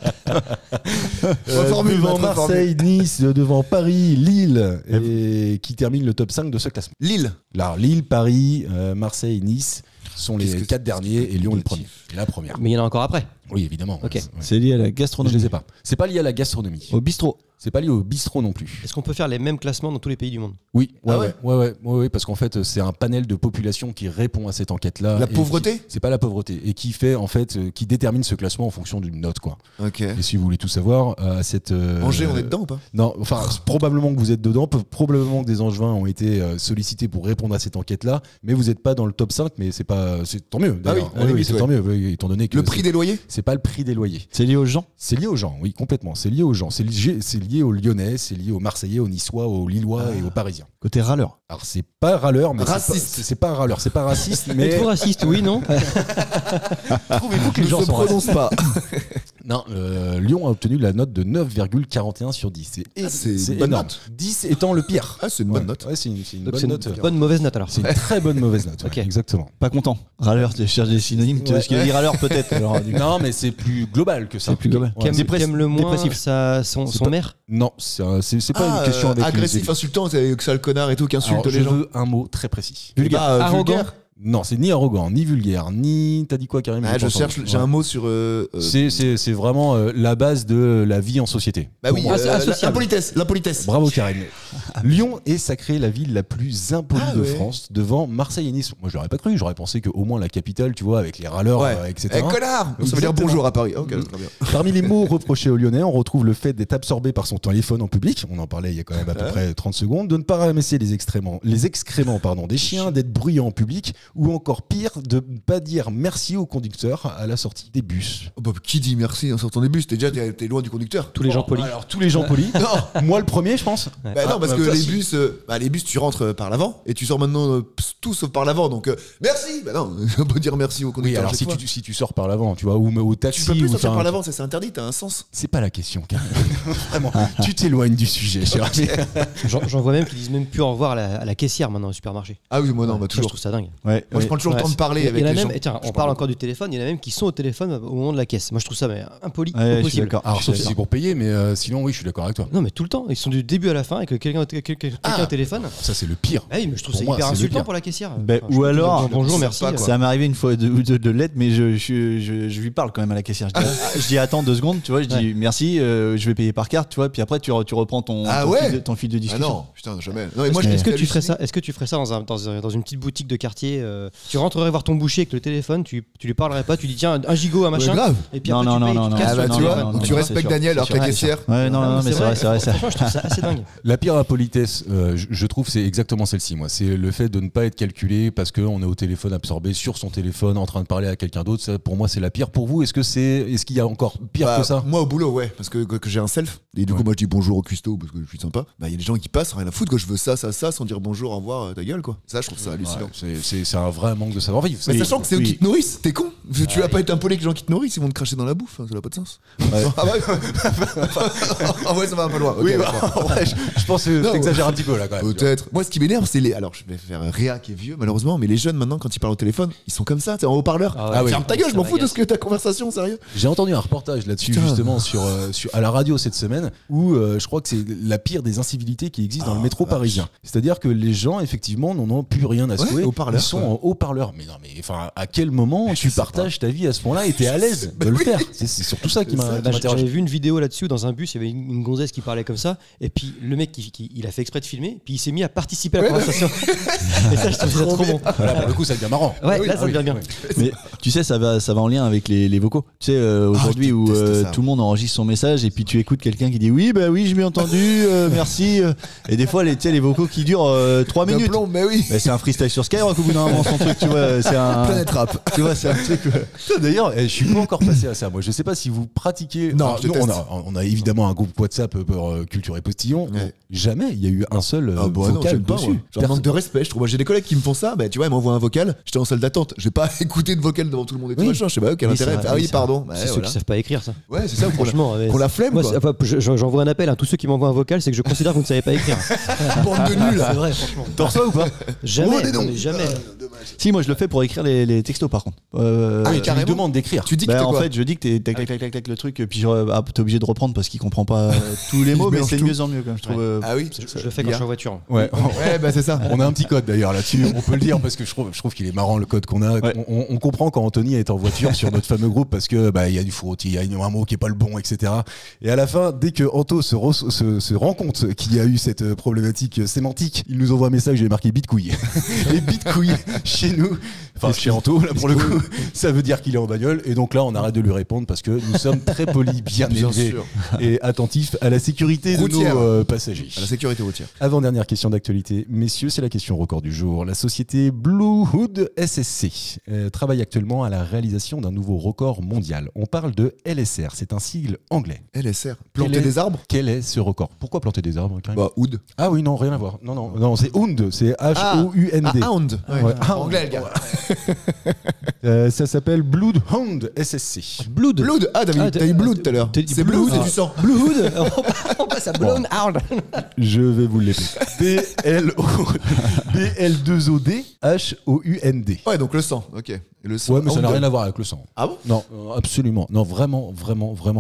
Reformule, devant maître, Marseille, Nice, devant Paris, Lille, et qui termine le top 5 de ce classement. Lille. Là, Lille, Paris, Marseille, Nice sont Qu'est-ce les que 4 c'est derniers que et Lyon le négatif. premier. Et la première. Mais il y en a encore après. Oui, évidemment. Ok. Ouais. C'est lié à la Je gastronomie. les ai pas. C'est pas lié à la gastronomie. Au bistrot. C'est pas lié au bistrot non plus. Est-ce qu'on peut faire les mêmes classements dans tous les pays du monde? Oui, Ah ouais ouais, parce qu'en fait, c'est un panel de population qui répond à cette enquête-là. La et pauvreté C'est pas la pauvreté. Et qui fait, en fait, qui détermine ce classement en fonction d'une note, quoi. Ok. Et si vous voulez tout savoir, cette. Angers, on est dedans ou pas? Non, enfin, probablement que vous êtes dedans, probablement que des Angevins ont été sollicités pour répondre à cette enquête-là, mais vous n'êtes pas dans le top 5, mais c'est pas. C'est tant mieux, d'ailleurs. Ah oui, à la limite, c'est ouais. tant mieux, étant donné que. Le prix des loyers? c'est pas le prix des loyers. C'est lié aux gens. C'est lié aux gens, oui, complètement. C'est lié aux gens. C'est lié aux Lyonnais, c'est lié aux Marseillais, aux Niçois, aux Lillois et aux Parisiens. Côté râleur. Alors c'est pas râleur, mais Raciste. c'est pas râleur, c'est pas raciste, mais Êtes-vous raciste, oui, non? trouvez-vous que les Ne gens se sont racistes? prononce pas. Non, Lyon a obtenu la note de 9,41 sur 10. c'est C'est une bonne énorme. note. 10 étant le pire. Ah, c'est une bonne note. Ouais, c'est une Donc bonne c'est note. une bonne mauvaise note alors. C'est une très bonne mauvaise note. Ok. Ouais, exactement. Pas content. Râleur, tu cherches des synonymes. Tu vois ce qu'il a dit râleur peut-être. Alors, du coup. Non, mais c'est plus global que ça. C'est plus global. Ouais. Qui aime le moins dépressif. son C'est pas- maire? Non, c'est pas une question avec les agressif, élus. insultant, c'est que ça le connard et tout, qui insulte Alors, les je gens. veux un mot très précis. Vulgaire. Arrogant. Vulgaire. Non, c'est ni arrogant, ni vulgaire, ni. T'as dit quoi, Karim? Ah, J'ai je pas cherche, entendu. j'ai Ouais. un mot sur. C'est vraiment la base de la vie en société. Bah oui, moi. Associable. l'impolitesse. Bravo Karim. Lyon est sacrée la ville la plus impolie Ah de ouais. France devant Marseille et Nice. Moi je l'aurais pas cru, j'aurais pensé qu'au moins la capitale, tu vois, avec les râleurs, Ouais. etc. Eh, connard. Ça veut dire Exactement. bonjour à Paris. Ok, très bien. Parmi les mots reprochés aux Lyonnais, on retrouve le fait d'être absorbé par son téléphone en public. On en parlait il y a quand même à peu près 30 secondes. De ne pas ramasser les excréments des chiens, d'être bruyant en public, ou encore pire, de ne pas dire merci au conducteur à la sortie des bus. Oh, bah, qui dit merci en sortant des bus? T'es loin du conducteur. Tous les gens polis. Alors tous les gens polis. Non. Moi le premier, je pense. Bah non, parce bah, que toi, les si. bus, tu rentres par l'avant et tu sors maintenant tout sauf par l'avant. Donc merci. Bah non, on peut dire merci au Oui, conducteur. alors à chaque fois. si tu sors par l'avant, tu vois, ou au taxi, Tu peux plus ou sortir enfin, par l'avant, c'est interdit. T'as un sens. c'est pas la question, Karim. Vraiment, tu t'éloignes du sujet. cher ami. J'en vois même qui disent même plus au revoir à la caissière maintenant au supermarché. Ah oui, moi non, Ça, bah je toujours. trouve ça dingue. Ouais. Moi je prends toujours le Ouais, temps de parler avec Il y en a les même, gens. et tiens, on parle encore du téléphone, il y en a même qui sont au téléphone au moment de la caisse. Moi je trouve ça mais, impoli, Ouais, je suis impossible. d'accord. Alors Je sauf suis si c'est pour payer, mais sinon oui, je suis d'accord avec toi. Non mais tout le temps, ils sont du début à la fin avec quelqu'un au téléphone. Ça c'est le pire. Ah oui, mais je trouve Pour ça moi, hyper c'est le insultant pire. pour la caissière. Ben, Enfin, je ou peux dire alors, bonjour, ça merci. sert pas, quoi. Ça m'est arrivé une fois de l'aide, mais je lui parle quand même à la caissière. Je dis attends 2 secondes, tu vois, je dis merci, je vais payer par carte, tu vois, puis après tu reprends ton fil de Ah discussion. non, putain, jamais. Non, et moi, je Est-ce que tu halluciné. ferais ça? Est-ce que tu ferais ça dans une petite boutique de quartier? Tu rentrerais voir ton boucher avec le téléphone, tu lui parlerais pas, tu dis tiens un gigot, un machin. Ouais, grave. Et puis Non, après non, tu payes, non, tu non, casses Ah sur bah le tu vois, téléphone. donc tu c'est respectes sûr, Daniel alors que c'est la sûr. caissière. Ouais, non, mais c'est vrai. Franchement, je trouve ça assez dingue. La pire impolitesse, je trouve, c'est exactement celle-ci. Moi, c'est le fait de ne pas être calculé parce qu'on est au téléphone absorbé sur son téléphone en train de parler à quelqu'un d'autre. Ça, pour moi, c'est la pire. Pour vous, est-ce qu'il y a encore pire Bah, que ça? Moi au boulot, ouais, parce que j'ai un self et du coup Ouais. moi je dis bonjour au cuistot parce que je suis sympa. Bah il y a des gens qui passent rien à foutre, quoi. Je veux ça sans dire bonjour, au revoir, ta gueule quoi. Ça je trouve ça hallucinant. Ouais, c'est un vrai manque de savoir-vivre. Mais Oui, sachant que c'est eux oui. qui te nourrissent, t'es con. Tu vas pas être impoli avec les gens qui te nourrissent, ils vont te cracher dans la bouffe, ça n'a pas de sens. Ah ouais. Ah ouais, ça va un peu loin. Ok, Oui, d'accord. ouais, je pense que Non, t'exagères un petit peu là quand même. Peut-être. Moi, ce qui m'énerve, c'est les. Alors, je vais faire Réa qui est vieux, malheureusement, mais les jeunes maintenant, quand ils parlent au téléphone, ils sont comme ça, t'es en haut-parleur. Ah ouais. Ferme ta gueule, je m'en Ça fous de m'agace. ce que ta conversation, sérieux. J'ai entendu un reportage là-dessus Putain. justement à la radio cette semaine où je crois que c'est la pire des incivilités qui existent dans le métro parisien. C'est-à-dire que les gens effectivement n'en ont plus rien à Ouais, secouer. haut-parleur, Ils sont quoi. en haut-parleur. Mais non, mais enfin, à quel moment tu partages ta vie à ce point-là et t'es à l'aise de le faire? C'est surtout ça qui C'est ça. m'interroge. J'avais vu une vidéo là-dessus dans un bus, il y avait une gonzesse qui parlait comme ça, et puis le mec il a fait exprès de filmer, puis il s'est mis à participer à la conversation. Et ça, je trouve ça trop bon. Voilà, pour le coup, ça devient marrant. Ouais, là ça devient bien. Mais tu sais, ça va en lien avec les vocaux. Tu sais, aujourd'hui je où déteste ça. tout le monde enregistre son message et puis tu écoutes quelqu'un qui dit oui, je m'ai entendu, merci. Et des fois, tu sais, les vocaux qui durent 3 Un minutes. plomb, mais oui. Bah, c'est un freestyle sur Skyrock au bout d'un moment, son truc, tu vois. C'est un. Planète rap. Tu vois, c'est un truc. D'ailleurs, je suis pas encore passé à ça. Moi, je sais pas si vous pratiquez. Non, Alors, je nous, déteste. on a évidemment un groupe WhatsApp pour Culture et Postillon. Ouais. Jamais il y a eu un seul Ah bah non, vocal j'aime pas, dessus. moi. Genre manque de respect, je trouve. Moi, j'ai des collègues qui me font ça, bah tu vois, ils m'envoient un vocal, j'étais en salle d'attente, j'ai pas écouté de vocal devant tout le monde et tout Oui. machin, je sais pas, quel Oui, intérêt. c'est vrai, Ah oui, oui, c'est pardon. Bah, C'est ceux voilà. qui savent pas écrire ça. Ouais, c'est ça, Franchement, qu'on la flemme, moi, quoi. j'envoie un appel à tous ceux qui m'envoient un vocal, c'est que je considère que vous ne savez pas écrire. Bande de nuls. C'est vrai, franchement. T'en reçois ou pas Jamais, des noms. mais jamais. Si, moi je le fais pour écrire les textos par contre. Ah, Tu lui carrément. demandes d'écrire. Tu dis que Bah, t'es en quoi fait, je dis que t'es tac, tac, tac, tac, tac, le truc, puis t'es obligé de reprendre parce qu'il comprend pas tous les mots, Il mais mélange c'est de tout. mieux en mieux, quand je trouve. Ah oui. Je le fais quand je suis en voiture. Ouais. Ouais, bah c'est ça. On a un petit code d'ailleurs là-dessus, on peut le dire parce que je trouve qu'il est marrant le code qu'on a. Ouais. On comprend quand Anthony est en voiture sur notre fameux groupe parce que il y a du faute, il y a un mot qui est pas le bon, etc. Et à la fin, dès que Anto se rend compte qu'il y a eu cette problématique sémantique, il nous envoie un message, j'ai marqué bite couille. Et bite couille chez nous, Enfin, chez Anto, là pour le coup, ça veut dire qu'il est en bagnole. Et donc là, on arrête de lui répondre parce que nous sommes très polis, bien élevés et attentifs à la sécurité routière. de nos passagers. À la sécurité routière. Avant-dernière question d'actualité, messieurs, c'est la question record du jour. La société Bluehood SSC travaille actuellement à la réalisation d'un nouveau record mondial. On parle de LSR, c'est un sigle anglais. LSR. Planter des arbres. Quel est ce record? Pourquoi planter des arbres, Karim? Bah, Oud. Ah oui, non, rien à voir. Non, c'est Hound, c'est H-O-U-N-D. Ah, Hound. Ouais. Anglais, le gars. Ça s'appelle Bloodhound SSC. Blood. Ah, t'as eu Blood tout à l'heure. C'est Blood, c'est du sang. Blood. On passe à Blown Hound. Je vais vous l'épeler. B-L-2-O-D H-O-U-N-D. Ouais, donc le sang. Ok. Et le sang. Ouais, mais ça n'a rien à voir avec le sang. Ah bon? Non, absolument. Non, vraiment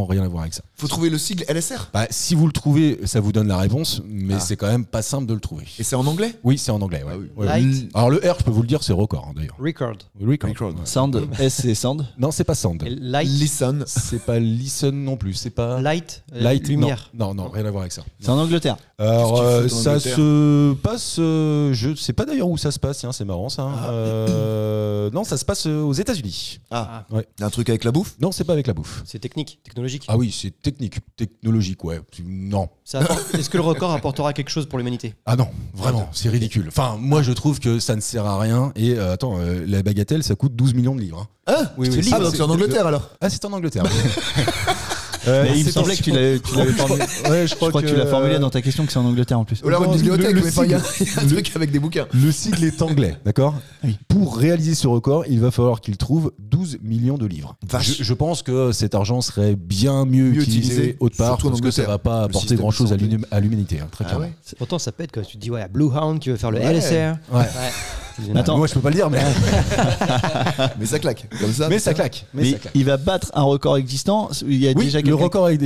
rien à voir avec ça. Faut trouver le sigle LSR. Bah, si vous le trouvez, ça vous donne la réponse, mais c'est quand même pas simple de le trouver. Et c'est en anglais? Oui, c'est en anglais. Ouais. Ah oui. Ouais. Light. Alors le R, je peux vous le dire, c'est record d'ailleurs. Record. Record. Sound, S c'est sound. Non, c'est pas sound. Light. Listen. C'est pas listen non plus. C'est pas Light. light. Lumière. Non, rien à voir avec ça. C'est en Angleterre. Alors Qu'est-ce que tu fous ça en se passe, je sais pas d'ailleurs où ça se passe, tiens, c'est marrant ça. Non, ça se passe aux États-Unis. Ah. Ouais. Un truc avec la bouffe? Non, c'est pas avec la bouffe. C'est technologique. Ah oui, c'est technologique, ouais. Non. Est-ce que le record apportera quelque chose pour l'humanité? Ah non, vraiment, c'est ridicule. Enfin, moi je trouve que ça ne sert à rien. Et attends, la bagatelle, ça coûte 12 millions de livres. Hein. Ah, Oui, ah, donc c'est en Angleterre alors. Ah, c'est en Angleterre. Mais il me semblait que tu l'avais formulé. Ouais, Je crois que tu l'as formulé dans ta question que c'est en Angleterre en plus. Ou alors une bibliothèque, le mais enfin, il y a sigle. un truc avec des bouquins. Le sigle est anglais, d'accord? Oui. Pour réaliser ce record, il va falloir qu'il trouve 12 millions de livres. Vache. Je pense que cet argent serait bien mieux utilisé utilisé, autre part, surtout en parce que ça Angleterre. va pas Le apporter système grand chose de santé. à l'humanité, hein, très clairement. ouais. Pourtant, ça pète quand tu te dis, ouais, Blue Hound qui veut faire le Ouais. LSR. Ouais. Attends. Moi je peux pas le dire, mais, Mais ça claque. Comme ça. mais ça claque. Mais il va battre un record existant. Il y a Oui, déjà le quelqu'un- record est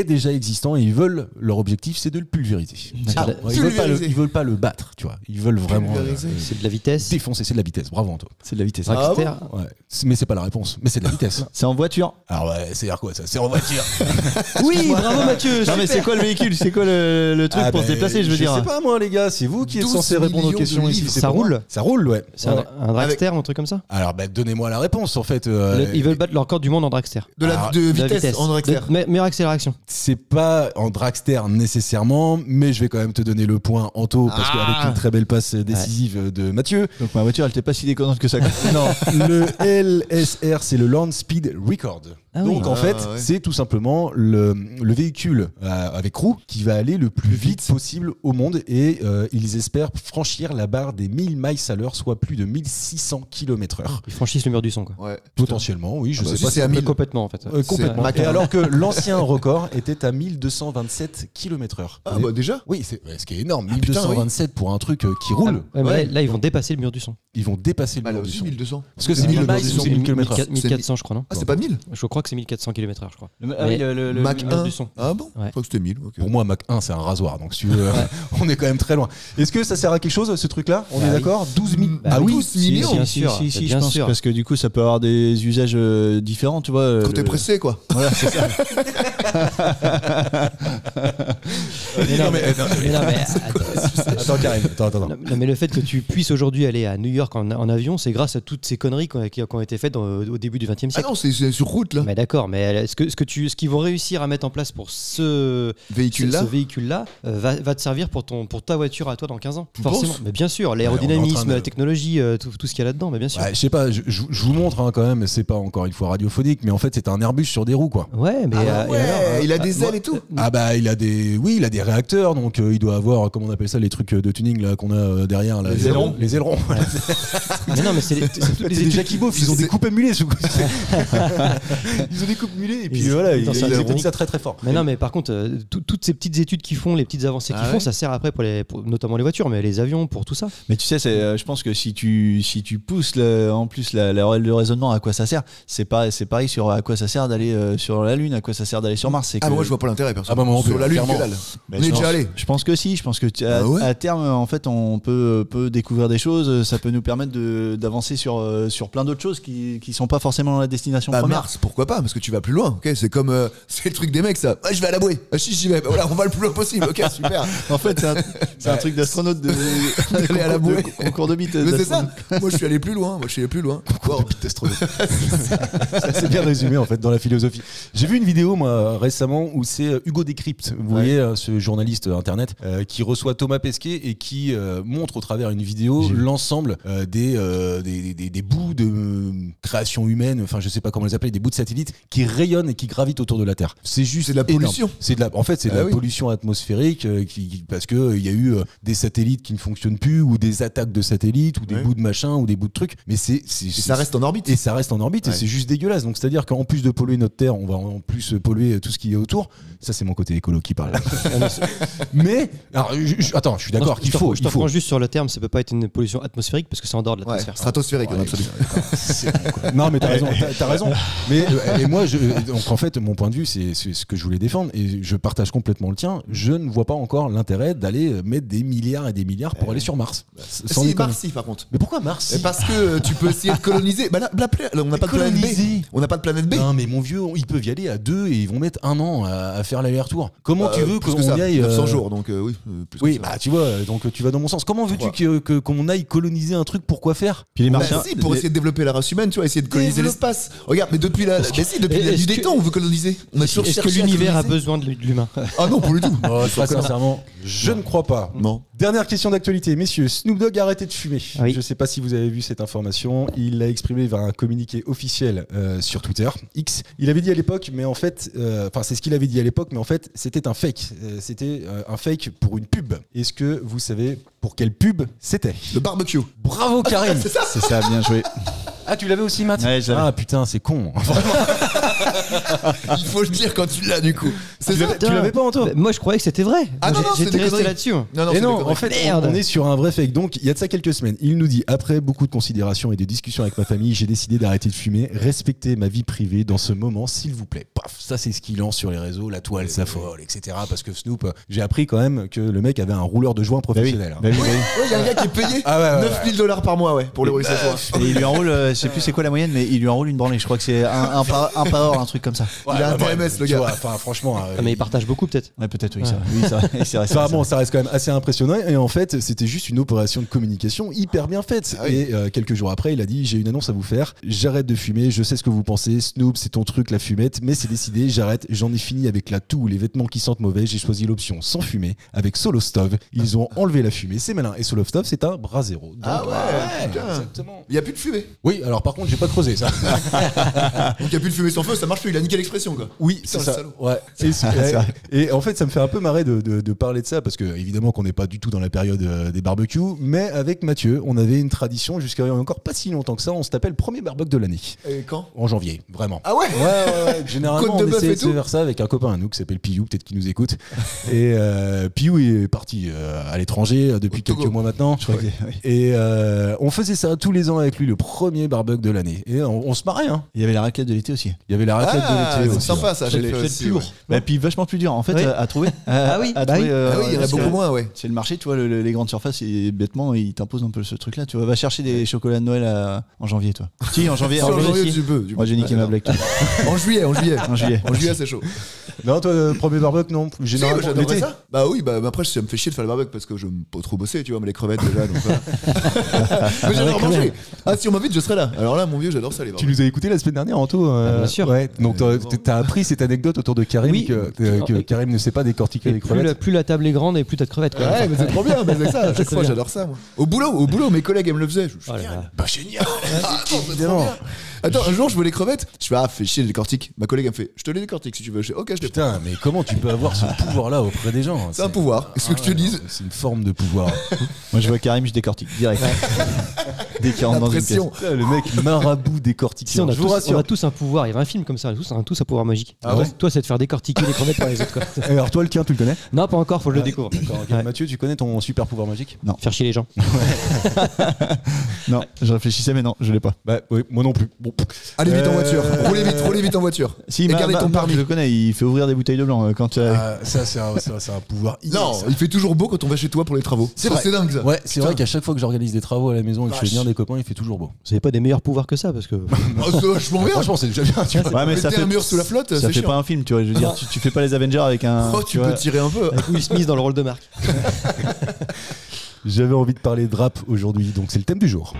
déjà existant et ils veulent, leur objectif c'est de le pulvériser. D'accord. Ouais, ils veulent pas le battre, tu vois. Ils veulent vraiment C'est de la vitesse. défoncer, c'est de la vitesse. Bravo Anto. C'est de la vitesse. Dragster. Ouais. Mais c'est pas la réponse, mais c'est de la vitesse. C'est en voiture. Alors ouais, c'est dire quoi ça? C'est en voiture. Oui, bravo Mathieu. Non mais c'est quoi le véhicule? C'est quoi le truc Ah pour ben, se déplacer? Je veux dire. sais pas moi les gars, c'est vous qui êtes 12 censés répondre aux millions de questions ici. livres. c'est Ça pas moi. roule. Ça roule, ouais. C'est Ouais. un dragster ou un truc comme ça? Alors bah donnez-moi la réponse en fait. Ils veulent battre le record du monde en dragster. De De vitesse en dragster. Meilleure accélération. C'est pas en dragster nécessairement, mais je vais quand même te donner le point Anto parce qu'avec une très belle passe décisive de Mathieu. Donc ma voiture, elle était pas si déconnante que ça. Non, le LSR c'est le Land Speed Record. Ah Donc oui. en fait, ouais. c'est tout simplement le véhicule avec roue qui va aller le plus vite possible au monde et ils espèrent franchir la barre des 1000 miles à l'heure, soit plus de 1600 km/h. Ils franchissent le mur du son, quoi. Ouais. Potentiellement, oui, je Ah bah sais si pas. c'est à 1000. Complètement, en fait. Complètement. Mach Et 1. alors que l'ancien record était à 1227 km/h. Ah bah déjà. Oui, c'est ce qui est énorme. Ah, putain, 1227 pour un truc qui roule. Ouais, mais Ouais. là, ils vont dépasser le mur du son. Ils vont dépasser le Ah là mur du aussi son. 1200. Parce que c'est 1000 miles ou c'est 1000 km/h. 1400, je crois, non? Ah c'est pas 1000. Je crois que c'est 1400 km/h, je crois. Ah oui, le Mach le mur 1. du son. Ah bon? Ouais. Je crois que c'était 1000. ok. Pour moi, Mach 1, c'est un rasoir. Donc, si tu veux, on est quand même très loin. Est-ce que ça sert à quelque chose, ce truc-là? On est oui. d'accord? 12 000. Bah ah oui, 12 millions. bien Si, sûr, si, si, je bien pense sûr. parce que du coup ça peut avoir des usages différents, tu vois. Quand t'es pressé quoi. Voilà, c'est ça. Attends, Karim. Attends. Non, mais le fait que tu puisses aujourd'hui aller à New York en avion, c'est grâce à toutes ces conneries qui ont été faites au début du XXe Ah siècle. non, c'est sur route là. Mais d'accord, mais ce qu'ils vont réussir à mettre en place pour ce Véhicule-là. véhicule-là va te servir pour ta voiture à toi dans 15 ans. Tu Forcément. penses Mais bien sûr, on est en l'aérodynamisme, train de- la technologie, tout ce qu'il y a là-dedans, mais bien sûr. Ouais, je sais pas, je vous montre quand même, c'est pas encore une fois radiophonique, mais en fait, c'est un Airbus sur des roues, quoi. Ouais, mais Ah et ouais, alors, il a des ailes et tout. Ah bah il a des réacteurs, donc il doit avoir, comment on appelle ça, les trucs de tuning là qu'on a derrière là, Les ailerons. les ailerons. Voilà. mais non, mais c'est toutes C'est les des études. Jackie Beauf, ils ont des C'est- coupes à mulet, ce coup. Ils ont des coupes mulets et puis voilà, ils dans sa exécutent technique. ça très très fort. Mais non, mais par contre, toutes ces petites études qu'ils font, les petites avancées qu'ils Ah font, ouais ça sert après pour notamment les voitures, mais les avions, pour tout ça. Mais tu sais, je pense que si tu pousses en plus le raisonnement à quoi ça sert, c'est pareil sur à quoi ça sert d'aller sur la Lune, à quoi ça sert d'aller sur Mars. C'est Ah que- moi je vois pas l'intérêt perso. Ah bah, moi non Sur plus, la lune clairement. que dalle. Mais On est je déjà pense- allé. Je pense que si, je pense que Ah ouais à terme, en fait, on peut découvrir des choses. Ça peut nous permettre d'avancer sur plein d'autres choses qui sont pas forcément dans la destination Bah première. Mars, pourquoi pas, parce que tu vas plus loin. Ok, c'est comme c'est le truc des mecs, ça. Je vais à la bouée. Si j'y vais, voilà, on va le plus loin possible. Ok, super. En fait, c'est un truc d'astronaute d'aller à la bouée. Concours de bite. Mais c'est ça. Moi, je suis allé plus loin. Concours de bite astronaute. C'est bien résumé en fait dans la philosophie. J'ai vu une vidéo moi récemment où c'est Hugo Décrypte. Vous voyez ce journaliste internet qui reçoit Thomas Pesquet et qui montre au travers une vidéo l'ensemble des bouts de création humaine, enfin je sais pas comment les appeler, des bouts de satellites qui rayonnent et qui gravitent autour de la Terre. C'est juste de la pollution. En fait, c'est de la pollution atmosphérique parce que il y a eu des satellites qui ne fonctionnent plus ou des attaques de satellites ou des bouts de machin ou des bouts de trucs. Mais ça reste en orbite. Et ça reste en orbite et c'est juste dégueulasse. Donc c'est-à-dire qu'en plus de polluer notre Terre, on va en plus polluer tout ce qui est autour. Ça c'est mon côté écolo qui parle. Mais alors, attends, je suis d'accord qu'il faut. Je te reprends juste sur le terme, ça peut pas être une pollution atmosphérique parce que c'est en dehors de l'atmosphère. Stratosphérique, absolument. Non, mais t'as raison. Mais et moi, donc en fait, mon point de vue, c'est ce que je voulais défendre et je partage complètement le tien. Je ne vois pas encore l'intérêt d'aller mettre des milliards et des milliards pour aller sur Mars. Mars, par contre. Mais pourquoi Mars? Parce que tu peux essayer de coloniser. Bah là, on n'a pas de planète B. On n'a pas de planète B. Non, mais mon vieux, ils peuvent y aller à 2 et ils vont mettre 1 an à faire l'aller-retour. Comment tu veux qu'on y aille 900 jours, donc oui. Oui, bah tu vois, donc tu vas dans mon sens. Comment veux-tu qu'on aille coloniser un truc? Pourquoi faire? Puis les Martiens, pour essayer de développer la race humaine, tu vois, essayer de coloniser l'espace. Regarde, mais depuis la nuit des temps, on veut coloniser. Est-ce que l'univers a besoin de l'humain? Ah non, pour le tout. Très sincèrement, je ne crois pas. Non. Dernière question d'actualité, messieurs. Snoop Dogg a arrêté de fumer. Oui. Je ne sais pas si vous avez vu cette information. Il l'a exprimé vers un communiqué officiel sur Twitter, X. Il avait dit à l'époque, mais en fait, c'est ce qu'il avait dit à l'époque, mais en fait, c'était un fake. C'était un fake pour une pub. Est-ce que vous savez pour quelle pub c'était? Le barbecue. Bravo Karim. c'est ça, bien joué. Ah, tu l'avais aussi, Matt? Ouais, je l'avais. Ah putain, c'est con. Il faut le dire quand tu l'as, du coup. Tu l'avais pas en toi? Moi, je croyais que c'était vrai. Ah non, j'étais resté là-dessus. Non, en fait, on est sur un vrai fake. Donc, il y a de ça quelques semaines. Il nous dit: après beaucoup de considérations et de discussions avec ma famille, j'ai décidé d'arrêter de fumer. Respectez ma vie privée dans ce moment, s'il vous plaît. Paf, ça, c'est ce qu'il lance sur les réseaux. La toile s'affole, etc. Parce que Snoop, j'ai appris quand même que le mec avait un rouleur de joint professionnel. Oui, il y a un gars qui est payé 9 000 $ par mois, pour le rouler sa joint. Et il lui enroule, je sais plus c'est quoi la moyenne, mais il lui enroule une branlée. Je crois que c'est un par heure, un truc comme ça. Il a un TMS, le gars. Enfin, franchement. Mais il partage beaucoup, peut-être. Ouais, peut-être, oui, ça. Oui, c'est vrai. Ça reste quand même assez impressionnant. Et en fait, c'était juste une opération de communication hyper bien faite. Et quelques jours après, il a dit: j'ai une annonce à vous faire. J'arrête de fumer. Je sais ce que vous pensez. Snoop, c'est ton truc, la fumette. Mais c'est décidé. J'arrête. J'en ai fini avec la toux, les vêtements qui sentent mauvais. J'ai choisi l'option sans fumer avec Solo Stove. Ils ont enlevé la fumée. C'est malin. Et Solo Stove, c'est un bras zéro. Donc, ah ouais, exactement. Il n'y a plus de fumée. Oui, alors par contre, j'ai pas creusé ça. Donc il n'y a plus de fumée sans feu, ça marche plus. Il a niqué l'expression, quoi. Oui, c'est ça. Ouais. Et en fait, ça me fait un peu marrer de parler de ça parce que évidemment qu'on n'est pas du tout dans la période des barbecues, mais avec Mathieu, on avait une tradition jusqu'à encore pas si longtemps que ça. On se tapait le premier barbecue de l'année. Et quand? En janvier, vraiment. Ah ouais. Ouais. Généralement, on essaie de se faire ça avec un copain à nous qui s'appelle Piou, peut-être qu'il nous écoute. Et Piou est parti à l'étranger depuis quelques mois maintenant. Je crois et on faisait ça tous les ans avec lui, le premier barbecue de l'année. Et on se marrait. Hein. Il y avait la raclette de l'été aussi. Il y avait la raclette de l'été aussi. C'est sympa ça. J'ai fait aussi, plus lourd. Et puis vachement plus dur en fait à trouver. Oui. Il y en a beaucoup moins, ouais. C'est le marché, tu vois, les grandes surfaces, et bêtement, ils t'imposent un peu ce truc-là. Tu vois, va chercher des chocolats de Noël en janvier, toi. Si, en janvier. Tu peux. Moi, j'ai niqué ma blague. En juillet, c'est chaud. Non, toi, premier barbecue, non. Généralement, j'adorais ça. Bah oui, après, ça me fait chier de faire le barbecue parce que je me peux trop bosser, tu vois, mais les crevettes déjà. Donc, mais j'adore manger. Ah, si on m'invite, je serai là. Alors là, mon vieux, j'adore ça les barbecues. Tu nous as écouté la semaine dernière, Anto. Bien sûr. Ouais. Donc, t'as appris cette anecdote autour de Karim que Karim ne sait pas décortiquer les crevettes. Plus la table est grande et plus t'as de crevettes. Quoi. Ouais, mais c'est trop bien. Mais c'est ça. À chaque fois, j'adore ça. Moi. Au boulot, mes collègues, elles me le faisaient. Bah génial. Évidemment. Attends, un jour, je veux les crevettes. Je fais fais chier, les décortiques. Ma collègue, elle me fait: je te les décortique si tu veux. Je fais: ok, je les prends. Putain, mais comment tu peux avoir ce pouvoir-là auprès des gens? C'est un pouvoir. Qu'est-ce que je te dise? C'est une forme de pouvoir. Moi, je vois Karim, je décortique direct. Dès qu'il rentre dans une pièce. Le mec marabout décortiqué. Si, on a tous un pouvoir. Il y avait un film comme ça. On a tous un pouvoir magique. Ah ouais. Toi, c'est de faire décortiquer les crevettes par les autres. Quoi. Alors toi, le tien, tu le connais? Non, pas encore. Faut que je le découvre. Okay. Mathieu, tu connais ton super pouvoir magique? Non. Faire chier les gens. Non, je réfléchissais, mais non, je l'ai pas. Bah oui, moi non plus. Bon. Bon. Allez vite en voiture. Roulez vite en voiture. Si, Et gardez ton Marc, permis. je le connais, il fait ouvrir des bouteilles de blanc quand. Ça, c'est un pouvoir inné. Non, ça. il fait toujours beau quand on va chez toi pour les travaux. C'est vrai. C'est dingue ça. Ouais, c'est vrai qu'à chaque fois que j'organise des travaux à la maison et que je fais venir des copains, il fait toujours beau. Vous avez pas des meilleurs pouvoirs que ça parce que. Oh, c'est vachement bien. Franchement, c'est déjà bien. Tu vois. Ouais, mais ça Mettez fait un mur sous la flotte, ça c'est fait chiant. pas un film, tu vois. Je veux dire, tu fais pas les Avengers avec un. Oh, tu peux vois. tirer un peu. Avec Will Smith dans le rôle de Marc. J'avais envie de parler de rap aujourd'hui, donc c'est le thème du jour.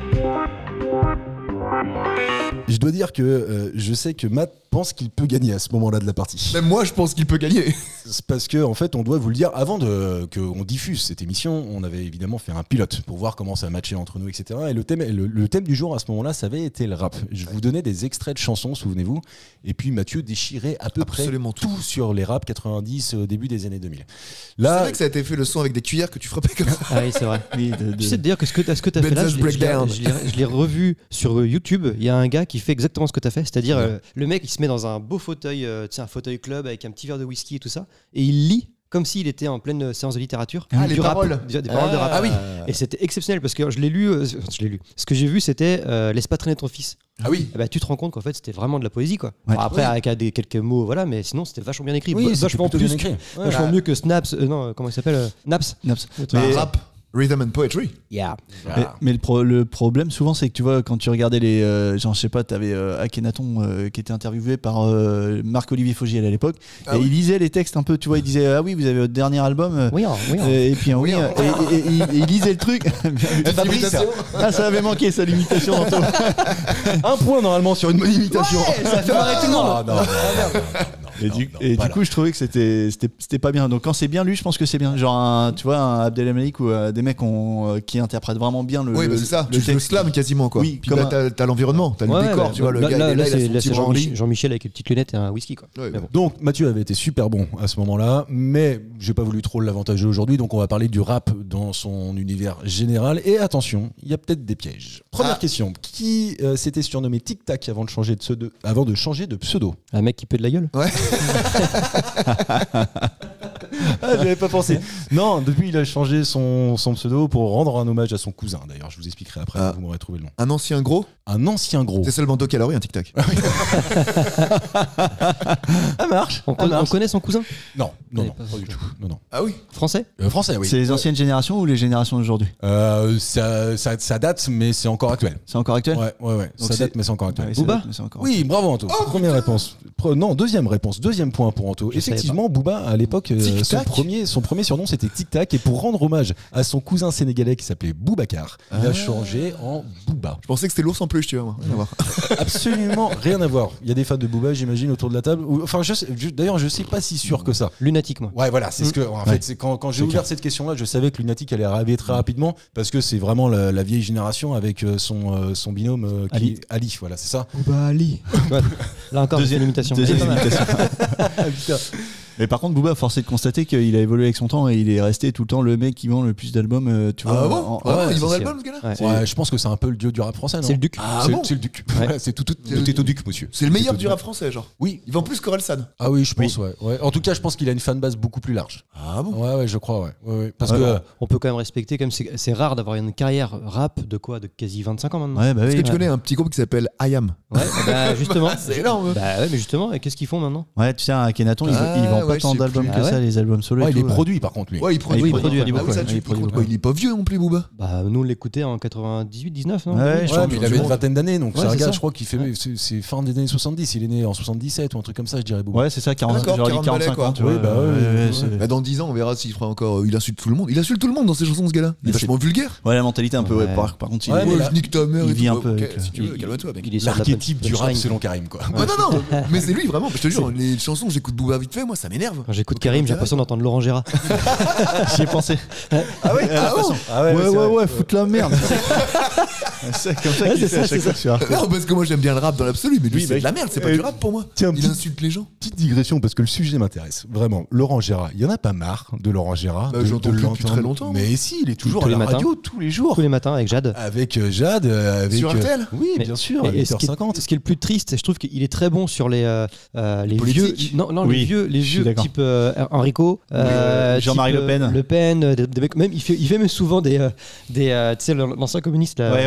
Je dois dire que je sais que Matt pense qu'il peut gagner à ce moment-là de la partie. Même moi, je pense qu'il peut gagner. C'est parce que en fait, on doit vous le dire avant qu'on diffuse cette émission. On avait évidemment fait un pilote pour voir comment ça matchait entre nous, etc. Et le thème du jour à ce moment-là, ça avait été le rap. Je vous donnais des extraits de chansons, souvenez-vous. Et puis Mathieu déchirait à peu Absolument près tout sur les rap 90 au début des années 2000. Là, C'est vrai que ça a été fait le son avec des cuillères que tu frappais comme ça. Ah oui, c'est vrai. Oui, Tu sais d'ailleurs que ce que t'as fait là, Benzos Breakdown. je l'ai revu sur YouTube. Il y a un gars qui fait exactement ce que t'as fait, c'est-à-dire le mec il se met dans un beau fauteuil, tu sais, un fauteuil club avec un petit verre de whisky et tout ça, et il lit comme s'il était en pleine séance de littérature. Ah, les rap, paroles. des paroles de rap. Ah oui. Et c'était exceptionnel parce que je l'ai lu. Ce que j'ai vu, c'était Laisse pas traîner ton fils. Ah oui. Et bah, tu te rends compte qu'en fait c'était vraiment de la poésie quoi. Ouais. Alors, après Oui. avec quelques mots voilà, mais sinon c'était vachement bien écrit. oui, c'est Vachement plutôt bien plus écrit. vachement mieux que Snaps. Non, comment il s'appelle Naps. Naps. Mais rap, rhythm and poetry. Yeah. Mais le problème souvent c'est que tu vois quand tu regardais les genre je sais pas t'avais Akhenaton qui était interviewé par Marc-Olivier Fogiel à l'époque et il lisait les textes un peu tu vois il disait ah oui vous avez votre dernier album Oui. et puis oui et il lisait le truc Fabrice. ah ça avait manqué sa limitation Anto. un point normalement sur une bonne imitation. Ça fait marrer tout le monde. Non. Et du coup je trouvais que c'était pas bien donc quand c'est bien lu je pense que c'est bien genre tu vois un Abdelhamid ou des mecs qui interprètent vraiment bien le Oui, bah c'est ça. Tu le texte. slam quasiment quoi. Oui, Puis comme t'as l'environnement, t'as le décor, tu vois, le gars il est là, il a son petit brandy. Jean-Michel avec une petite lunette et un whisky quoi. Ouais, Mais bon. Donc Mathieu avait été super bon à ce moment-là, mais j'ai pas voulu trop l'avantager aujourd'hui, donc on va parler du rap dans son univers général. Et attention, il y a peut-être des pièges. Première question, qui s'était surnommé Tic Tac avant de changer de pseudo? Un mec qui pète de la gueule. Ouais. Ah, j'avais pas pensé. Non, depuis il a changé son pseudo pour rendre un hommage à son cousin. D'ailleurs, je vous expliquerai après, vous m'aurez trouvé le nom. Un ancien gros, Un ancien gros. c'est seulement 2 calories un tic-tac. Ça marche. On connaît son cousin Non, Pas pas du tout. Non. Ah oui. français. Français, oui. C'est les anciennes générations ou les générations d'aujourd'hui Ça date, mais c'est encore actuel. c'est encore actuel Ouais. Donc Ça c'est- date, mais c'est encore actuel. Ouais, ça Booba date, mais c'est encore Oui, bravo Anto. Première réponse. Non, deuxième réponse. Deuxième point pour Anto. Je savais Effectivement, Booba, à l'époque, Tic-tac. son premier surnom c'était Tic Tac. Et pour rendre hommage à son cousin sénégalais qui s'appelait Boubacar, il a changé en Booba. Je pensais que c'était l'ours en peluche, tu vois, moi. Rien à voir. Absolument rien à voir. Il y a des fans de Booba, j'imagine, autour de la table. Enfin, d'ailleurs, je sais pas si sûr que ça. Lunatique moi. Ouais, voilà, c'est ce que. En fait, c'est quand j'ai ouvert cette question-là, je savais que Lunatic allait arriver très rapidement parce que c'est vraiment la vieille génération avec son binôme Ali. Voilà, c'est ça. Booba Ali. Là encore Deuxième c'est l'imitation. deuxième Elle est pas mal. imitation. Mais par contre, Booba, force est de constater qu'il a évolué avec son temps et il est resté tout le temps le mec qui vend le plus d'albums. Tu vois, Ah bon ouais, il vend c'est l'album, ce gars-là Ouais. Ouais, je pense que c'est un peu le dieu du rap français, non? C'est le Duc. Ah C'est bon c'est le Duc. Ouais. Voilà, c'est tout est au Duc, monsieur. C'est le meilleur Tout est du au rap Duc. français, genre. Oui. Il vend plus qu'Orelsan. Ah oui, je pense, ouais. En tout cas, je pense qu'il a une fanbase beaucoup plus large. Ah bon. Ouais, je crois, ouais. Parce Ouais, que. bon. On peut quand même respecter comme c'est rare d'avoir une carrière rap de quasi 25 ans maintenant. Ouais, bah Est-ce oui. que tu connais un petit groupe qui s'appelle I Am? Ouais, bah justement. C'est énorme. Bah ouais, mais justement, et qu'est-ce qu'ils font maintenant? Ouais, tu sais, un Akhenaton, il Ah, vend pas ouais, tant je sais d'albums plus. que Ah ça, ouais les albums solo. Ouais, et il est tout, produit par contre, lui. Ouais, il produit. il produit Ah beaucoup, oui, ça, ouais. tu Il produit quoi, il est pas vieux non plus, Booba. Bah nous on l'écoutait en 98, 19, non? Ouais, Ouais, champion mais il du avait une monde. vingtaine d'années, donc Ouais, c'est un c'est gars, ça. je crois qu'il fait. C'est fin des années 70, il est né en 77 ou un truc comme ça, je dirais. Booba. Ouais, c'est ça, 40, D'accord, j'aurais dit 40 45 balais, ans, tu quoi. vois. Oui, bah ouais, ouais. Bah, dans 10 ans, on verra s'il fera encore. Il insulte tout le monde. Il insulte tout le monde dans ses chansons, ce gars-là. Il est Mais vachement vulgaire. Ouais, la mentalité un peu, ouais. Ouais. Par contre, il Ouais, est- mais Ouais, là, je nique ta mère. il et vit tout. un peu Ok, avec, si tu veux, calme-toi, mec. Il est sur la L'archétype du rap punchline. selon Karim, quoi. Non, mais c'est lui vraiment. Je te jure, les chansons, j'écoute Booba vite fait, moi, ça m'énerve. Quand j'écoute Karim, j'ai l'impression d'entendre Laurent Gérard. J'y ai pensé. Ah ouais. Ah bon. Ah Ouais, foutre la merde. C'est comme ça qu'il c'est fait ça, à chaque c'est fois sur Arte. Non, parce que moi j'aime bien le rap dans l'absolu, mais lui Oui, c'est bah, de la merde, c'est pas du rap pour moi. tiens, Il petit- insulte les gens. Petite digression parce que le sujet m'intéresse vraiment. Laurent Gérard, il y en a pas marre de Laurent Gérard. Bah, de- j'entends de plus depuis l'entendre. très longtemps, Mais si, il est toujours Tous à les la matins. radio tous les jours. Tous les matins avec Jade. Avec Jade, avec. Sur RTL. Oui, Mais- bien sûr, à Et ce qui 8h50. est le plus triste, je trouve qu'il est très bon sur les vieux. politiques. Non, Oui, les je suis vieux d'accord. type Enrico, Jean-Marie type, Le Pen. Le Pen, des mecs- même il fait même souvent des tu sais l'ancien communiste là. Ouais,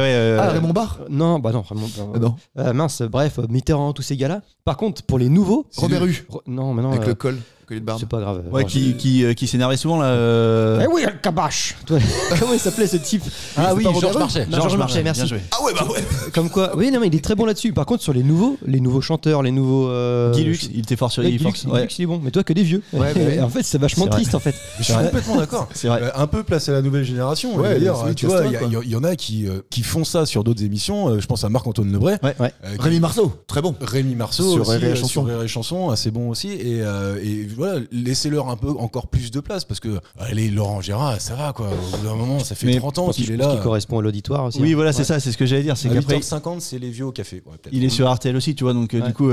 Raymond Barre. Non, bah non, Raymond. Non. Mince, bref, Mitterrand, tous ces gars-là. Par contre, pour les nouveaux. Robert Hue. Non, mais non. Avec le collier de barbe. C'est pas grave. Ouais, Non, qui s'énervait souvent là. Eh oui, le cabache. Comment il s'appelait ce type? Ah oui, Georges Marchais. Georges Marchais, merci. Bien joué. Ah ouais, bah ouais. Comme quoi, oui, non, mais il est très bon là-dessus. Par contre, sur les nouveaux chanteurs, les nouveaux. Guy Lux, il était fort sur Ouais, les Guy Lux, il est bon. Mais toi, que des vieux. Ouais, Et en fait, c'est vachement C'est vrai. triste en fait. Je suis complètement d'accord. C'est vrai. Un peu place à la nouvelle génération. Ouais, D'ailleurs, c'est tu vois, Castor, quoi. il y en a qui font ça sur d'autres émissions. Je pense à Marc-Antoine Lebray. Ouais. Rémi Marceau, très bon. Rémi Marceau Sur aussi, Rire et Chanson. sur Rire et Chanson, assez bon aussi. Et voilà, laissez-leur un peu encore plus de place parce que allez, Laurent Gérard, ça va quoi. Au bout d'un moment, ça fait Mais 30 ans qu'il est Qui là. correspond à l'auditoire aussi. Oui, voilà, Ouais. c'est ça, c'est ce que j'allais dire. C'est À qu'après, 8h50, c'est les vieux au café. Ouais, peut-être. il est sur RTL aussi, tu vois, donc Ouais. du coup,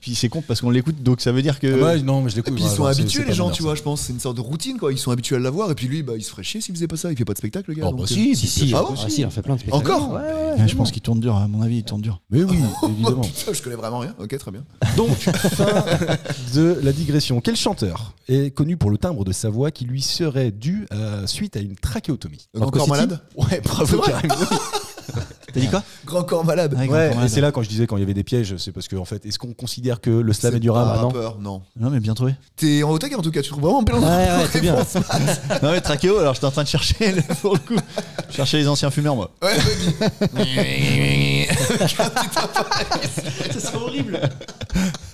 puis c'est con parce qu'on l'écoute, donc ça veut dire que. Ah ouais, non, mais je Et l'écoute. puis ils sont voilà, habitués c'est les gens, pas tu mon vois, je pense. C'est une sorte de routine quoi. Ils sont habitués à l'avoir et puis lui, bah, il se ferait chier s'il faisait pas ça. Il fait pas de spectacle, le gars. Oh, donc, bah si, Si, Ah bon il en fait plein de spectacles. Encore Ouais, je pense qu'il tourne dur, à mon avis, il tourne dur. Mais oui, évidemment. Putain, je connais vraiment rien. Ok, très bien. Donc, fin de la digression. Quel chanteur est connu pour le timbre de sa voix qui lui serait dû suite à une trachéotomie? Grand corps malade. Ouais, bravo, Karim. T'as dit quoi? Grand corps malade. Ouais, et c'est là quand je disais quand il y avait des pièges, c'est parce que en fait, est-ce qu'on considère que le slam est durable? pas un non. rappeur, non. Non, mais bien trouvé. T'es en haut en tout cas, tu trouves vraiment plein de Ouais, c'est bien. Non, mais Trachéo, alors j'étais en train de chercher, pour le coup. Je cherchais les anciens fumeurs, moi. Ouais, Ça serait horrible.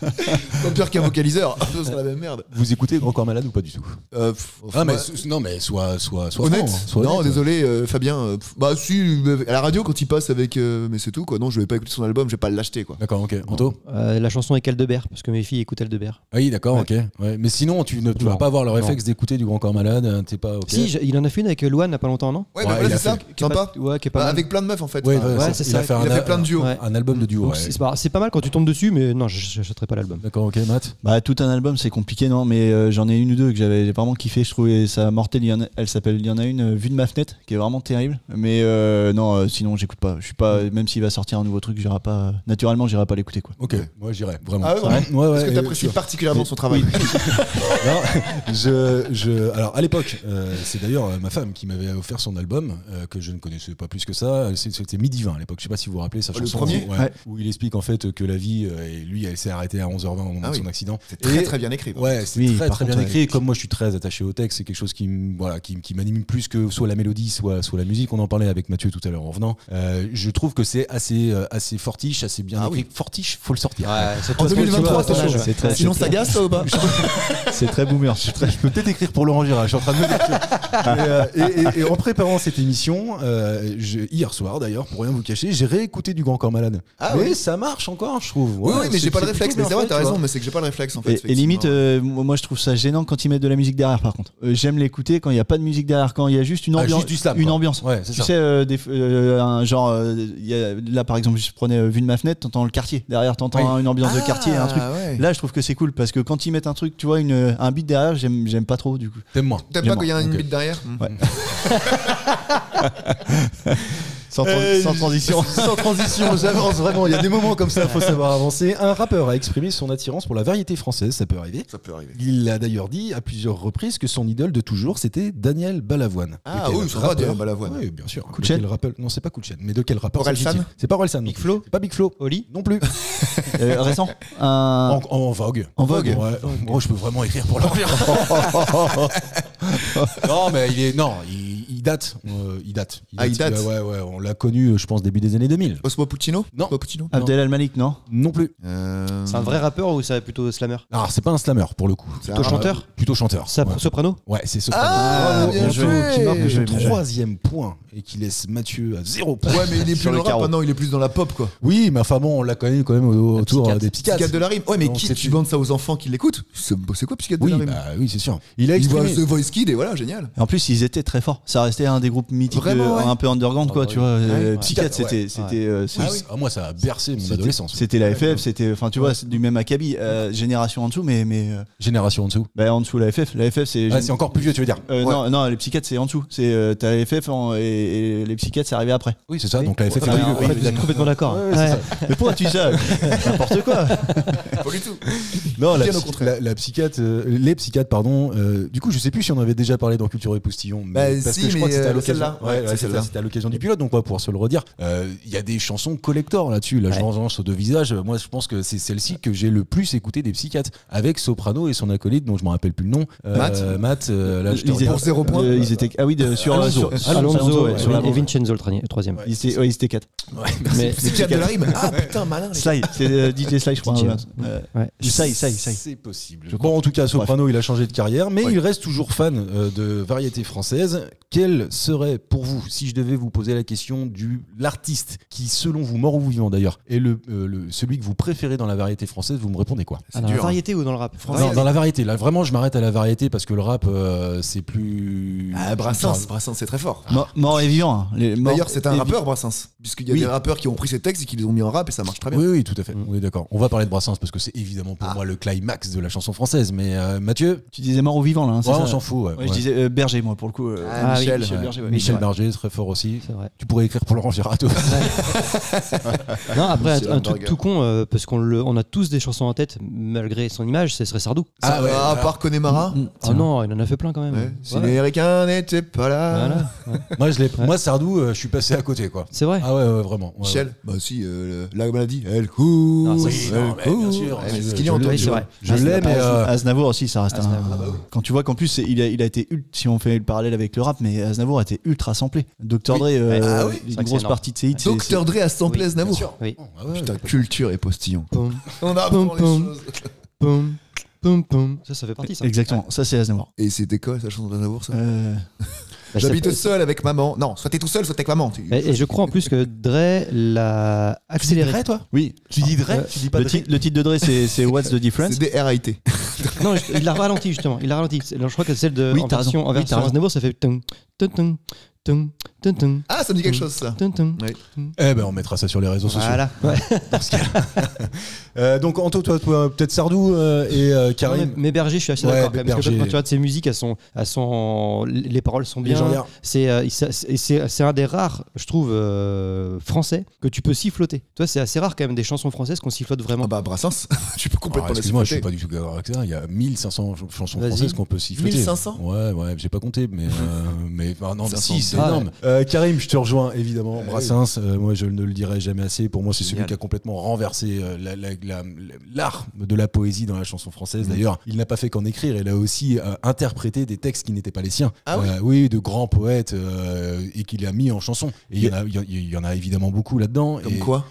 pas pire qu'un vocaliseur. Ce serait la même merde. Vous écoutez Grand Corps Malade ou pas du tout? Ah, mais ouais. non, mais sois Honnête. franc, sois Non, honnête. désolé, Fabien. Bah si, à la radio quand il passe avec, mais c'est tout quoi. Non, je vais pas écouter son album, je vais pas l'acheter quoi. D'accord, ok. Anto? La chanson avec Aldebert, parce que mes filles écoutent Aldebert. Ah oui, d'accord, ok. Ouais. Mais sinon, tu vas Non. pas avoir le Non. réflexe d'écouter du Grand Corps Malade, t'es pas ok. Si, il en a fait une avec Louane il y a pas longtemps, non? Ouais, Ouais, bah voilà, il a c'est ça. Qui est pas- Sympa. Ouais, qui est pas Bah, mal. avec plein de meufs en fait. Ouais, Enfin, ouais, c'est ça. il a fait plein de duos. Ouais. Un album de duo. Donc, Ouais. c'est pas mal quand tu tombes dessus, mais non, j'achèterai pas l'album. D'accord, ok, Matt. Bah, tout un album, c'est compliqué, non, mais j'en ai une ou deux que j'avais vraiment kiffé. Je trouvais ça mortel. Elle s'appelle, il y en a une, Vue de ma fenêtre, qui est vraiment terrible. Mais non, sinon, j'écoute pas. Je suis pas, même s'il va sortir un nouveau truc, j'irai pas. Naturellement, j'irai pas l'écouter, quoi. Ok, moi j'irais, vraiment. Ah ouais, vraiment Ouais, Est-ce que et- t'apprécies particulièrement son travail? Non, alors à l'époque, c'est d'ailleurs ma femme qui m'avait offert son album que je ne connaissais pas plus que ça. C'était Midi 20 à l'époque. Je sais pas si vous vous rappelez sa Le chanson. premier Ouais. Où il explique en fait que la vie et lui, elle s'est arrêtée à 11h20 au moment Ah de oui. son accident. C'est très Et- très bien écrit. Ouais, c'est Oui, très par très bien contre, écrit. ouais. Comme moi, je suis très attaché au texte. C'est quelque chose qui m'anime plus que soit la mélodie, soit la musique. On en parlait avec Mathieu tout à l'heure en venant. Je trouve que c'est assez fortiche, assez bien Ah écrit. oui. Fortiche, faut le sortir. En 2023, tu vois, attention. c'est très- Sinon c'est ça gasse ça ou pas? C'est très boomer. Je peux peut-être écrire pour Laurent Gérard. Je suis en train de me dire. Et en préparant cette émission, hier soir d'ailleurs, pour rien vous cacher, j'ai réécouté du Grand Corps Malade. Ah mais oui. ça marche encore, je trouve. Oui, Ouais, mais j'ai pas le c'est réflexe. plutôt Mais c'est vrai, bien t'as fait, tu raison, vois. mais c'est que j'ai pas le réflexe en fait. Et limite, moi je trouve ça gênant quand ils mettent de la musique derrière, par contre. J'aime l'écouter quand il n'y a pas de musique derrière, quand il y a juste une Ah, ambiance. juste du slam, une quoi. ambiance. Ouais, c'est Tu ça. sais, un genre, là par exemple, je prenais Vue de ma fenêtre, t'entends le quartier. Derrière, t'entends une ambiance de quartier, un truc. Ouais. Là, je trouve que c'est cool parce que quand ils mettent un truc, tu vois, un beat derrière, j'aime pas trop du coup. T'aimes moins. T'aimes pas quand il y a une Ok. bite derrière? Ouais. Sans transition. Sans transition, j'avance vraiment. Il y a des moments comme ça, il faut savoir avancer. Un rappeur a exprimé son attirance pour la variété française, ça peut arriver. Ça peut arriver. Il a d'ailleurs dit à plusieurs reprises que son idole de toujours, c'était Daniel Balavoine. Ah De quel oui, ça va, rappeur Daniel Balavoine. Oui, bien sûr. Coup de De chaîne quel rappeur Non, c'est pas Coup de chaîne. Mais de quel rappeur Orelsan s'agit-il? C'est pas Orelsan. Big Flo C'est pas Big Flo. Oli Non plus. Récent. Un... En vogue. En vogue. Ouais. Moi, je peux vraiment écrire pour l'envers. Non, mais il date. Il date. Ah, il date. Ouais, on l'a connu, je pense, début des années 2000. Osmo Puccino? Non. Osmo Puccino? Abdel Al-Malik, non? Non plus. C'est un vrai rappeur ou c'est plutôt slammer? Alors, c'est pas un slammer pour le coup. C'est Plutôt un chanteur? Plutôt chanteur. Ouais. Soprano? Ouais, c'est Soprano. Ah, Bravo, bien Anto, joué. qui marque Bien joué, le bien joué. 3e point et qui laisse Mathieu à 0 point. Ouais, mais il est plus Sur dans le le rap carreau. maintenant, il est plus dans la pop quoi. Oui, mais enfin bon, on l'a connu quand même autour psychiatre. des psychiatres. Psychiatre de la rime. Ouais, mais Donc, qui c'est- tu bandes ça aux enfants qui l'écoutent? C'est quoi Psychiatre de Oui, la rime? bah, oui, c'est sûr. Il a Il voit exprimé. The Voice Kid et voilà, génial. En plus, ils étaient très forts. Ça restait un des groupes mythiques, Vraiment, ouais. un peu underground, quoi, Ah, tu oui. vois. Ouais. Psychiatre, Ouais. c'était. Moi, ça a bercé mon adolescence. C'était la FF, c'était, enfin, tu vois, c'est du même acabit. Génération en dessous, mais Génération en dessous. bah, en dessous la FF. La FF, c'est. Ah, c'est encore plus vieux, tu veux dire. Non, les psychiatres, c'est en dessous. C'est t'as FF et et les psychiatres, c'est arrivé après. Oui, c'est ça. Donc la FF Ouais, a eu ouais, lieu. ouais, Je suis complètement d'accord. Ouais, c'est ça. Mais pourquoi tu dis ça? N'importe quoi. Pas du tout. Non, Bien au contraire. la psychiatre, les psychiatres, pardon. Du coup, je sais plus si on avait déjà parlé dans Culture et Postillon. Bah, parce si, que je crois mais, que c'était à l'occasion. celle-là. Ouais, Ouais, ouais, c'est c'était celle-là. c'était à l'occasion du pilote, donc on va pouvoir se le redire. Il y a des chansons collector là-dessus. La vengeance aux deux visages. Moi, je pense que c'est celle-ci que j'ai le plus écouté des psychiatres, avec Soprano et son acolyte, dont je me rappelle plus le nom. Matt. Là, je te Ils étaient regarde. Pour 0 points. Ils étaient sur Alonso, ouais, sur la et Vincenzo le troisième. Ils étaient 4. Mais Psychiatre de la rime. Ah putain, malin. les gars. Sly, c'est DJ Sly, je crois. DJ. Ouais. Sly. C'est possible. Bon, en tout cas, Soprano, il a changé de carrière, mais il reste toujours fan de variété française. Quel serait pour vous, si je devais vous poser la question l'artiste qui, selon vous, mort ou vivant d'ailleurs, est celui que vous préférez dans la variété française, vous me répondez quoi? dans la variété ou dans le rap? Non, dans la variété. Là, vraiment, je m'arrête à la variété parce que le rap, c'est plus. Ah, Brassens, c'est très fort. Mort et vivant. Hein. D'ailleurs, c'est un rappeur, Brassens. Puisqu'il y a des rappeurs qui ont pris ces textes et qui les ont mis en rap et ça marche très bien. Oui, tout à fait. Oui, d'accord. On va parler de Brassens parce que c'est évidemment pour moi le climax de la chanson française. Mais Mathieu, Tu disais mort ou vivant là. Hein, c'est ouais, ça on s'en fout. Ouais, Je disais Berger, moi, pour le coup. Ah, Michel. Michel Ouais. Berger. Ouais. Michel Ouais. Berger, très fort aussi. C'est vrai. Tu pourrais écrire pour Laurent Girato. Non, après, Michel un truc Hamburger. tout con, parce on a tous des chansons en tête, malgré son image, ce serait Sardou. Ah, ouais, à part Connemara. Oh non, il en a fait plein quand même. Ouais. Si Ouais. les Ricains n'étaient pas là. Voilà. Moi, Sardou, je suis passé à côté, quoi. C'est vrai. Ah ouais, vraiment. Ouais, Michel, bah si, la maladie, elle court. Non, ça, Oui, non, mais bien sûr. Ouais, mais Je- ce qu'il y je a en l'ai- toi, Oui, c'est vrai. Je l'ai, mais. Aznavour aussi, ça reste Aznavour. un. Quand tu vois qu'en plus, il a été, si on fait le parallèle avec le rap, mais Aznavour a été ultra samplé. Dr. Dre, Ah oui. une C'est vrai que grosse c'est partie de ses hits. Dr. Dre à samplé Oui, Aznavour. Oui. Ah ouais, Putain, culture et postillon. Poum, On apprend les Poum, choses. poum, poum, poum. Ça fait partie, ça. Exactement, ça c'est Aznavour. Et c'était quoi sa chanson d'Aznavour, ça Bah, ça J'habite fait- seul avec maman. Non, soit t'es tout seul, soit t'es avec maman. Et je crois en plus que Dre l'a accéléré. toi Oui, Tu dis Dre Tu dis pas le, Dre le titre de Dre c'est What's the Difference. C'est des RIT. Non, il l'a ralenti justement. Il l'a ralenti. Je crois que celle de Oui, en t'as version, raison. en Oui, version t'as raison. Aznavour, ça fait tung, tung, tung, tung, tung, tung, Ah, ça me dit quelque chose, ça. tung, tung. Eh ben, on mettra ça sur les réseaux sociaux. Voilà. Ouais. Donc, Anto, toi, peut-être Sardou et Karim. Mais Berger, je suis assez Ouais, d'accord quand même. Parce que Berger. quand tu regardes ses musiques, les paroles sont bien. Légendaire. C'est un des rares, je trouve, français que tu peux siffloter. Tu vois, c'est assez rare quand même des chansons françaises qu'on sifflote vraiment. Ah bah, Brassens, tu peux complètement Alors, la excuse-moi, je suis siffloter. pas du tout d'accord avec ça. Il y a 1500 chansons Vas-y. françaises qu'on peut siffloter. 1500? Ouais, j'ai pas compté, mais enfin, non, mais 500. si, c'est Ah, énorme. Karim, je te rejoins évidemment. Ouais. Brassens, moi je ne le dirai jamais assez. Pour moi, c'est celui Génial. qui a complètement renversé l'art de la poésie dans la chanson française. D'ailleurs, il n'a pas fait qu'en écrire, il a aussi interprété des textes qui n'étaient pas les siens. Ah oui Oui, de grands poètes et qu'il a mis en chanson. Et il y en a évidemment beaucoup là-dedans. Comme Et, quoi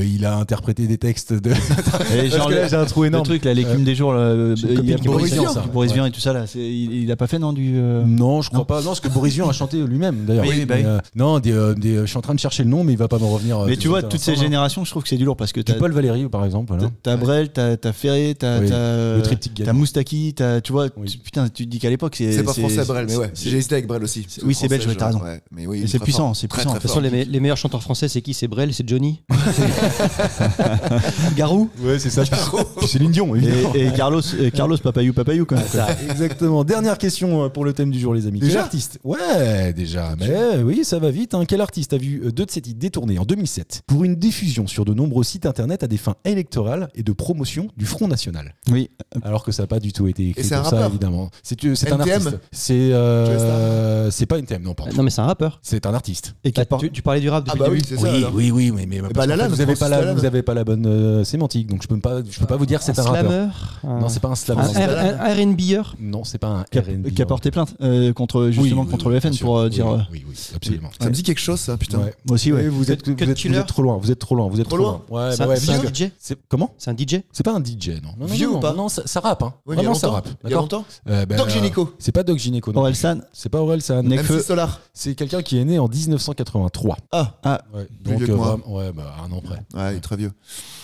il a interprété des textes de. Et genre Parce que là, j'ai un trou le énorme. truc là, l'écume des jours, j'ai une il y a copine qui Boris Vian, Vian, ça. Boris Ouais. Vian et tout ça là. Il a pas fait non du. Non, je crois Non. pas. Non, parce que Boris Vian a chanté lui-même d'ailleurs. Oui, bah oui. Non, je suis en train de chercher le nom, mais il va pas me revenir. Mais tout tu vois, de suite à toutes ces l'instant, là. générations, je trouve que c'est du lourd parce que Du Paul Valéry, par exemple. Voilà. t'as Brel, t'as Ferré, t'as Oui, le triptyque t'as gagnant. Moustaki, tu vois, Oui. putain, tu te dis qu'à l'époque C'est pas français, Brel, mais ouais. c'est- J'ai hésité avec Brel aussi. Oui, c'est belge, ouais, t'as raison. Ouais, mais oui, Et il est c'est très puissant, fort. c'est Très, puissant. très De toute façon, fort. les meilleurs chanteurs français, c'est qui? C'est Brel, c'est Johnny Garou. Ouais, c'est ça. Puis Céline Dion, évidemment. Et Carlos Papayou quand même. Ça, exactement. Dernière question pour le thème du jour, les amis. Déjà Quel artiste Ouais, déjà. Mais oui, ça va vite. Hein. Quel artiste a vu deux de ses titres détournés en 2007 pour une diffusion sur de nombreux sites internet à des fins électorales et de promotion du Front National? Oui. Alors que ça n'a pas du tout été écrit Et c'est pour un ça, rappeur évidemment. C'est un NTM? artiste. C'est pas NTM, non, pardon. Non, mais c'est un rappeur. C'est un artiste. Et qui Bah, apporte- tu parlais du rap Ah depuis bah le oui, début. c'est ça. alors. Oui, mais parce qu'en fait, Lalanne, vous avez pas Francis la, Lalanne. vous avez pas la bonne sémantique, donc je peux pas vous dire c'est un rappeur. slammer. Non, c'est pas un slammer. Un R&B'er. Non, c'est pas un R&B. qui a porté plainte contre justement contre le FN bien sûr. pour Oui, dire. Oui, absolument. Ça me dit quelque chose, ça, putain. Ouais. Moi aussi, ouais. Oui, vous êtes trop loin. Vous êtes trop loin. Trop loin Ouais, C'est bah ouais, un parce que- DJ. Comment C'est un DJ. C'est pas un DJ, non. Non, Vieux non, ou pas Non, ça rappe. Hein. Oui, il y a Vraiment, ça longtemps. rappe. Il y a longtemps Doc Gynéco. C'est pas Doc Gynéco. non. Orelsan. C'est pas Orelsan. Nekfeu. MC Solar. C'est quelqu'un qui est né en 1983. Ah, Ouais. Plus Donc, vieux que moi. vraiment- ouais, bah, un an près. ouais, il est très vieux.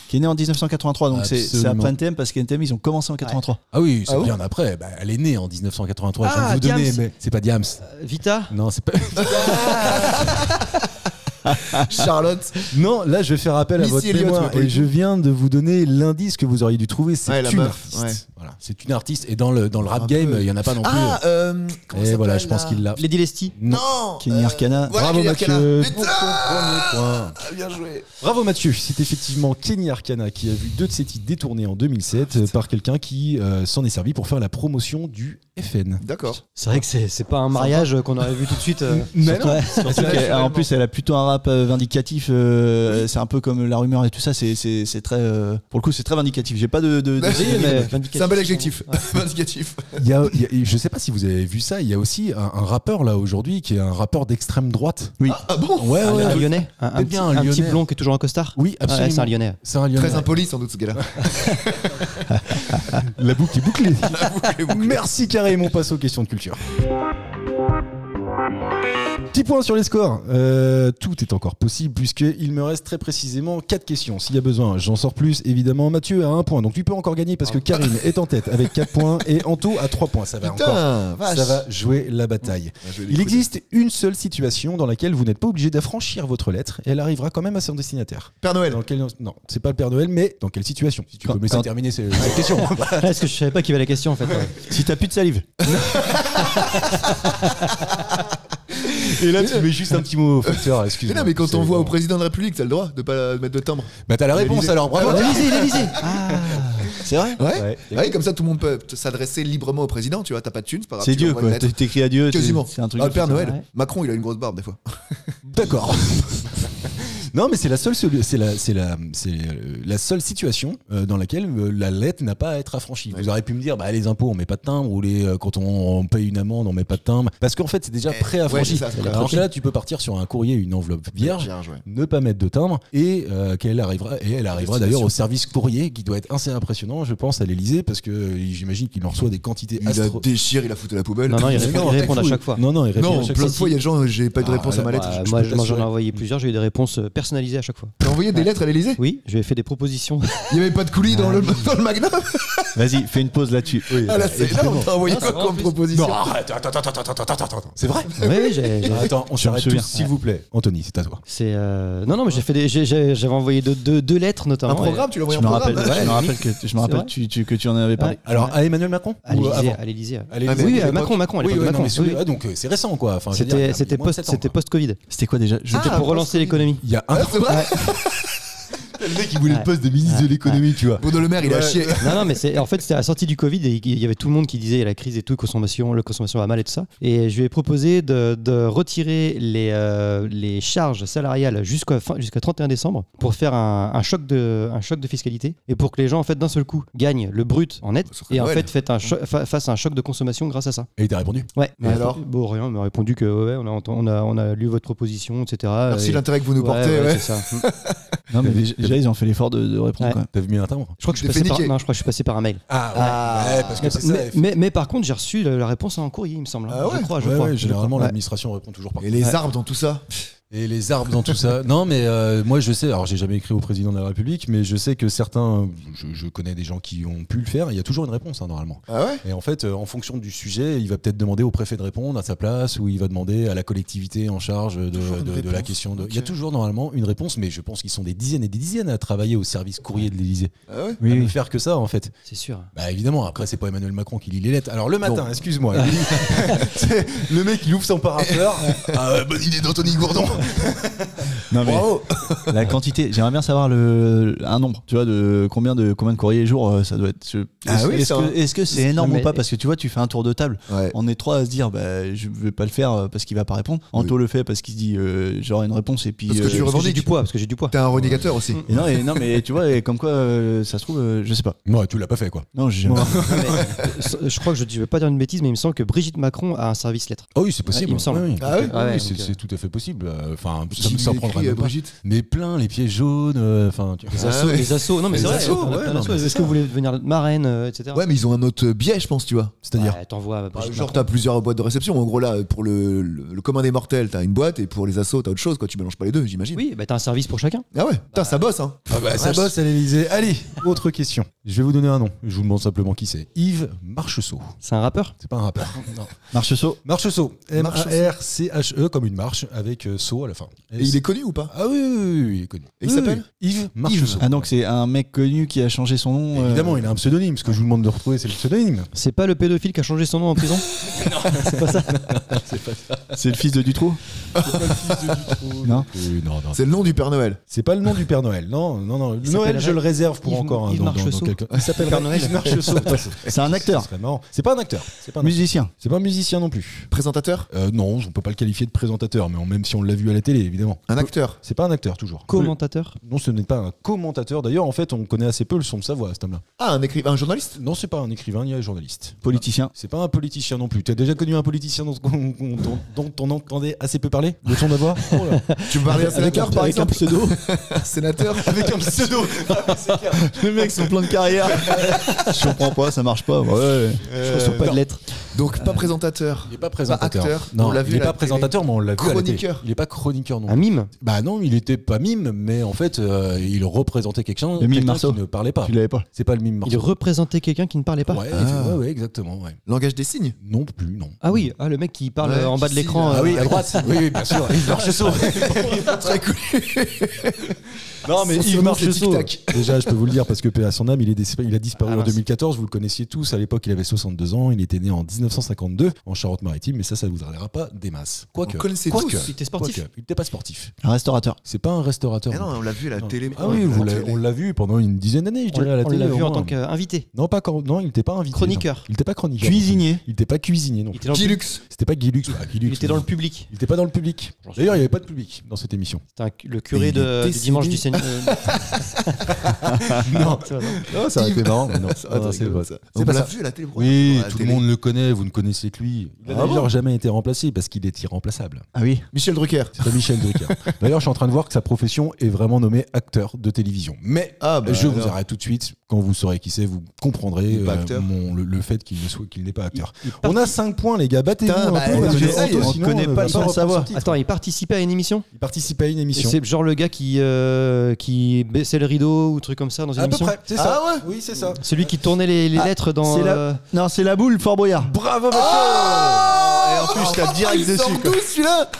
Qui est né en 1983, donc c'est Absolument. après NTM parce qu'NTM ils ont commencé en 83. Ah oui, c'est Ah bon bien après. Bah, elle est née en 1983. Je viens de Ah, vous donner, Diams. mais c'est pas Diams. Vita. Non, c'est pas. Charlotte. Non, là, je vais faire appel à Missy votre Elliott, mémoire mais pas et du je viens de vous donner l'indice que vous auriez dû trouver. C'est Ouais, la une meuf, artiste. ouais. Voilà, c'est une artiste et dans le rap Un game, peu. il y en a pas non plus. Ah, comment et voilà, s'appelle, je pense là qu'il l'a. Lady Lesty. Non Kenny Arcana. Voilà, Bravo Kenny Mathieu. Arcana. Pour ton premier point. Ah, bien joué. Bravo Mathieu, c'est effectivement Kenny Arcana qui a vu 2 de ses titres détournés en 2007 par quelqu'un qui s'en est servi pour faire la promotion du FN. D'accord. C'est vrai que c'est pas un mariage qu'on aurait vu tout de suite. Mais surtout- non. Surtout en plus, elle a plutôt un rap vindicatif. C'est un peu comme la rumeur et tout ça. C'est très. Pour le coup, c'est très vindicatif. J'ai pas de Oui, mais C'est un bel adjectif. Vindicatif. Je sais pas si vous avez vu ça, il y a aussi un rappeur là aujourd'hui qui est un rappeur d'extrême droite. Oui. Ah bon Ouais, Un Lyonnais, Eh bien, un un petit Lyonnais. blond qui est toujours en costard. Oui, absolument. Ouais, c'est un Lyonnais. C'est un Lyonnais. Très impoli sans doute ce gars-là. La boucle est bouclée. Merci Carré, on passe aux questions de culture. Petit point sur les scores. Tout est encore possible puisqu'il me reste très précisément 4 questions. S'il y a besoin, j'en sors plus. Évidemment, Mathieu a 1 point. Donc tu peux encore gagner parce que Karine est en tête avec 4 points et Anto a 3 points. Ça va encore. Putain, vache. Ça va jouer la bataille. Il existe une seule situation dans laquelle vous n'êtes pas obligé d'affranchir votre lettre et elle arrivera quand même à son destinataire. Père Noël. Non, c'est pas le Père Noël, mais dans quelle situation? Si tu peux me laisser terminer cette question. Parce que je savais pas qu'il y avait la question en fait. Si t'as plus de salive. Et là, tu mets juste un petit mot facteur, Mais excuse-moi. non, mais quand C'est on voit au bon. président de la République, t'as le droit de pas mettre de timbre. Bah, t'as la réponse L'Élysée. alors, bravo. L'Élysée. C'est vrai. Ouais. Ouais, comme ça tout le monde peut s'adresser librement au président, tu vois, t'as pas de thunes, c'est pas grave. C'est tu Dieu envoies quoi. une lettre. T'écris à Dieu. Quasiment. C'est un truc. Ah, le Père Noël. Ouais. Macron, il a une grosse barbe des fois. D'accord. Non, mais c'est la seule situation dans laquelle la lettre n'a pas à être affranchie. Ouais. Vous auriez pu me dire, bah, les impôts, on met pas de timbre, ou quand on paye une amende, on met pas de timbre. Parce qu'en fait, c'est déjà préaffranchi. ouais, c'est ça, c'est Alors préaffranchi. que là, tu peux partir sur un courrier, une enveloppe vierge, Ouais. ne pas mettre de timbre, et elle arrivera d'ailleurs au service courrier, qui doit être assez impressionnant, je pense, à l'Élysée, parce que j'imagine qu'il en reçoit des quantités Il la déchire, il la fout à la poubelle. Non, il répond à chaque fois. Non, il répond Non, à chaque plein fois. de fois, il y a des gens, j'ai pas eu de réponse à ma lettre. Moi, Je peux j'en ai t'assurer. envoyé plusieurs, j'ai eu des réponses personnalisées à chaque fois. T'as envoyé des lettres à l'Élysée? Oui, je lui ai fait des propositions. Il y avait pas de coulis dans le Magnum? Vas-y, fais une pause là-dessus. Ah là, c'est énorme, t'as envoyé quoi comme proposition? Non, arrête, attends. C'est vrai? Oui, j'ai. Attends, on Je me s'arrête souviens. tous, s'il vous plaît. Anthony, c'est à toi. C'est non, mais j'ai fait j'avais envoyé deux lettres notamment. Un programme, tu l'as envoyé Je un me rappelle. programme? Je me rappelle que tu en avais parlé. Alors, à Emmanuel Macron À ou l'Élysée. avant À l'Élysée. À l'Élysée. mais Oui, à Macron à Oui, l'époque. ouais, non, Macron. mais celui- Oui. ah, donc c'est récent quoi. Enfin, je veux dire, il y a C'était moins de 7 ans, quoi. post-Covid. C'était quoi déjà C'était Ah, pour relancer l'économie. Il y a un Ah, c'est vrai? le mec qui voulait le poste de ministre de l'économie, tu vois. Bruno Le Maire, il a Ouais. chié. Non, mais en fait, c'était à la sortie du Covid et il y avait tout le monde qui disait la crise et tout, la consommation va mal et tout ça. Et je lui ai proposé de retirer les charges salariales jusqu'à 31 décembre pour faire un choc de fiscalité et pour que les gens, en fait, d'un seul coup, gagnent le brut en net Ce serait et en Noël. fait, fassent un choc de consommation grâce à ça. Et il t'a répondu. Ouais. Et alors Bon, rien, il m'a répondu que ouais, on a lu votre proposition, etc. Merci Et- l'intérêt que vous nous portez. Ouais, ouais. c'est ça. Non mais déjà ils ont fait l'effort de répondre Ouais. quand même. T'as mis un timbre? Je crois que je T'es suis fait passé par, niquer. non, je crois que je suis passé par un mail. Ouais, parce que c'est ça. Mais par contre, j'ai reçu la réponse en courrier, il me semble. Ah ouais. Je crois. Ouais, généralement Ouais. l'administration répond toujours par. Et les arbres dans tout ça? Et les arbres dans tout ça. Non, mais moi je sais, alors j'ai jamais écrit au président de la République, mais je sais que certains, je connais des gens qui ont pu le faire, il y a toujours une réponse hein, normalement. Ah ouais? Et en fait, en fonction du sujet, il va peut-être demander au préfet de répondre à sa place, ou il va demander à la collectivité en charge Toujours une de la réponse. question. Ok. Il y a toujours normalement une réponse, mais je pense qu'ils sont des dizaines et des dizaines à travailler au service courrier de l'Élysée. Ah ouais? À ne faire que ça en fait. C'est sûr. Bah évidemment, après c'est pas Emmanuel Macron qui lit les lettres. Alors le matin, Bon. excuse-moi, c'est le mec il ouvre son parapluie. Bonne idée d'Anthony Gourdon. Non mais Bravo! la quantité, j'aimerais bien savoir un nombre, tu vois, de combien de courriers jour ça doit être. Ah oui, Est-ce ça, que hein. est-ce que c'est énorme Mais- ou pas? Parce que tu vois, tu fais un tour de table. Ouais. On est trois à se dire, bah, je vais pas le faire parce qu'il va pas répondre. Anto le fait parce qu'il se dit, j'aurai une réponse et puis. Parce que tu Parce que j'ai revendiques. du poids. Parce que j'ai du poids. T'es un renégateur aussi. Et non, mais tu vois, et comme quoi, ça se trouve, je sais pas. Ouais, tu l'as pas fait quoi. Non, j'ai jamais. Non, mais, je crois que je vais pas dire une bêtise, mais il me semble que Brigitte Macron a un service lettre. Ah oui, c'est possible. il me semble. Oui, Ah oui? Ouais, c'est donc, c'est tout à fait possible. Enfin, ça Qui me s'en lui prendrait écrit, même pas. Brigitte? Mais plein, les pieds jaunes. Enfin, Les Ah assos, ouais. les assos. Non, mais Les c'est vrai. assos, on a ouais, plein non, d'assos. mais Est-ce que vous voulez devenir marraine, etc. Ouais, mais ils ont un autre biais, je pense, tu vois. c'est-à-dire. Ouais, t'envoies Brigitte Genre, Macron. t'as plusieurs boîtes de réception. En gros, là, pour le commun des mortels, t'as une boîte, et pour les assos, t'as autre chose, quoi. Tu mélanges pas les deux, j'imagine. Oui, bah t'as un service pour chacun. Ah ouais? Putain, ça bosse, hein. Ah bah, ça bosse à l'Élysée. Allez, autre question. Je vais vous donner un nom. Je vous demande simplement qui c'est. Yves Marcheseau. C'est un rappeur? C'est pas un rappeur. Non. Marcheseau. Marcheseau. M-A-R-C-H-E comme une marche avec saut à la fin. Et il est connu ou pas? Ah oui, il est connu. Et il s'appelle Yves Marcheseau. Ah donc c'est un mec connu qui a changé son nom. Évidemment, il a un pseudonyme. Ce que je vous demande de retrouver, c'est le pseudonyme. C'est pas le pédophile qui a changé son nom en prison? Non, c'est pas ça. C'est le fils de Dutroux. Non. Non. C'est le nom du Père Noël. C'est pas le nom du Père Noël. Non. Le Noël, s'appellerait je le réserve pour Yves- encore Yves Marcheseau. Il s'appelle Père Noël. Yves Marcheseau. C'est un acteur. C'est marrant. C'est pas un acteur. Musicien. C'est pas un musicien non plus. Présentateur? Non, on peut pas le qualifier de présentateur, mais même si on l'a vu à la télé, évidemment. Un acteur? C'est pas un acteur toujours. Commentateur? Non, ce n'est pas un commentateur. D'ailleurs, en fait, on connaît assez peu le son de sa voix à cet homme-là. Ah, un écrivain, un journaliste? Non, c'est pas un écrivain ni un journaliste. Politicien. C'est pas un politicien non plus. Tu as déjà connu un politicien dont on entendait assez peu parler de son voix? Oh là. Tu veux parler à un sénateur par Avec un exemple? pseudo. Un sénateur? Avec un pseudo. Les mecs sont pleins de carrière. Je comprends pas, ça marche pas. Ouais. Je reçois pas de lettres. Donc pas présentateur. Il est pas présentateur. acteur. Non, On l'a vu il est à la pas présentateur, mais on l'a vu à la télé. Chroniqueur. Il est pas chroniqueur non Un plus. mime? Bah non, il était pas mime, mais en fait, il représentait quelqu'un Le mime qui Marceau. ne parlait pas. Tu l'avais pas. C'est pas le mime Il Marceau. représentait quelqu'un qui ne parlait pas? Ouais, Ah. ouais, exactement. Ouais. Langage des signes? Non plus, non. Ah oui, le mec qui parle Ouais, en bas de qui l'écran. signe. Ah oui, à droite. Oui, bien sûr. Yves Marcheseau. Très cool. Non, mais Son Yves surnom, c'est Marcheseau. Tic-Tac. Déjà, je peux vous le dire parce que paix à son âme, il a disparu Ah, en mince. 2014. Vous le connaissiez tous. À l'époque, il avait 62 ans. Il était né en 1952 en Charente-Maritime, mais ça vous arrivera pas des masses. Quoique. On connaissait Quoique. tous. Il était sportif. Quoique. Il n'était pas sportif. Un restaurateur. C'est pas un restaurateur. Eh non, on l'a vu à la Non. télé. Ah oui, on l'a vu pendant une dizaine d'années, je dirais, à la On télé. l'a vu au en moins. tant qu'invité. Non, non, il n'était pas invité. Chroniqueur. Non. Il n'était pas chroniqueur. Cuisinier. Il n'était pas cuisinier non. Il était dans le Guy public. Lux. C'était pas Guy Lux. Il était dans le public. Il n'était pas dans le public. D'ailleurs, il n'y avait pas de public dans cette émission. C'était le curé Il est du décédé. dimanche du Seigneur. Non. C'est vrai. Non, ça aurait été marrant, mais non. Ah, Non, c'est pas ça. C'est On pas l'a ça. vu à la télé. Oui, à la tout le télé. monde le connaît, vous ne connaissez que lui. Il n'a d'ailleurs jamais été remplacé parce qu'il est irremplaçable. Ah oui. Michel Drucker. C'est pas Michel Drucker. D'ailleurs, je suis en train de voir que sa profession est vraiment nommée acteur de télévision. Mais Ah, bah, je vous alors. arrête tout de suite. Quand vous saurez qui c'est, vous comprendrez Il est pas acteur. le fait qu'il n'est pas acteur. On a 5 points, les gars. Battez-vous Putain, un bah, peu. on parce que essaye. Anto, On sinon, connaît pas va le son de reprendre sa voix. son titre. Attends, il participait à une émission? Il participait à une Et émission. c'est genre le gars qui baissait le rideau ou truc comme ça dans une À peu émission? près, c'est ça. Ah ouais. Oui, c'est ça. Celui qui tournait les lettres dans. c'est la- Non, c'est la boule, Fort Boyard. Bravo, monsieur. Et en plus, t'as direct Il dessus. sort quoi. d'où celui-là?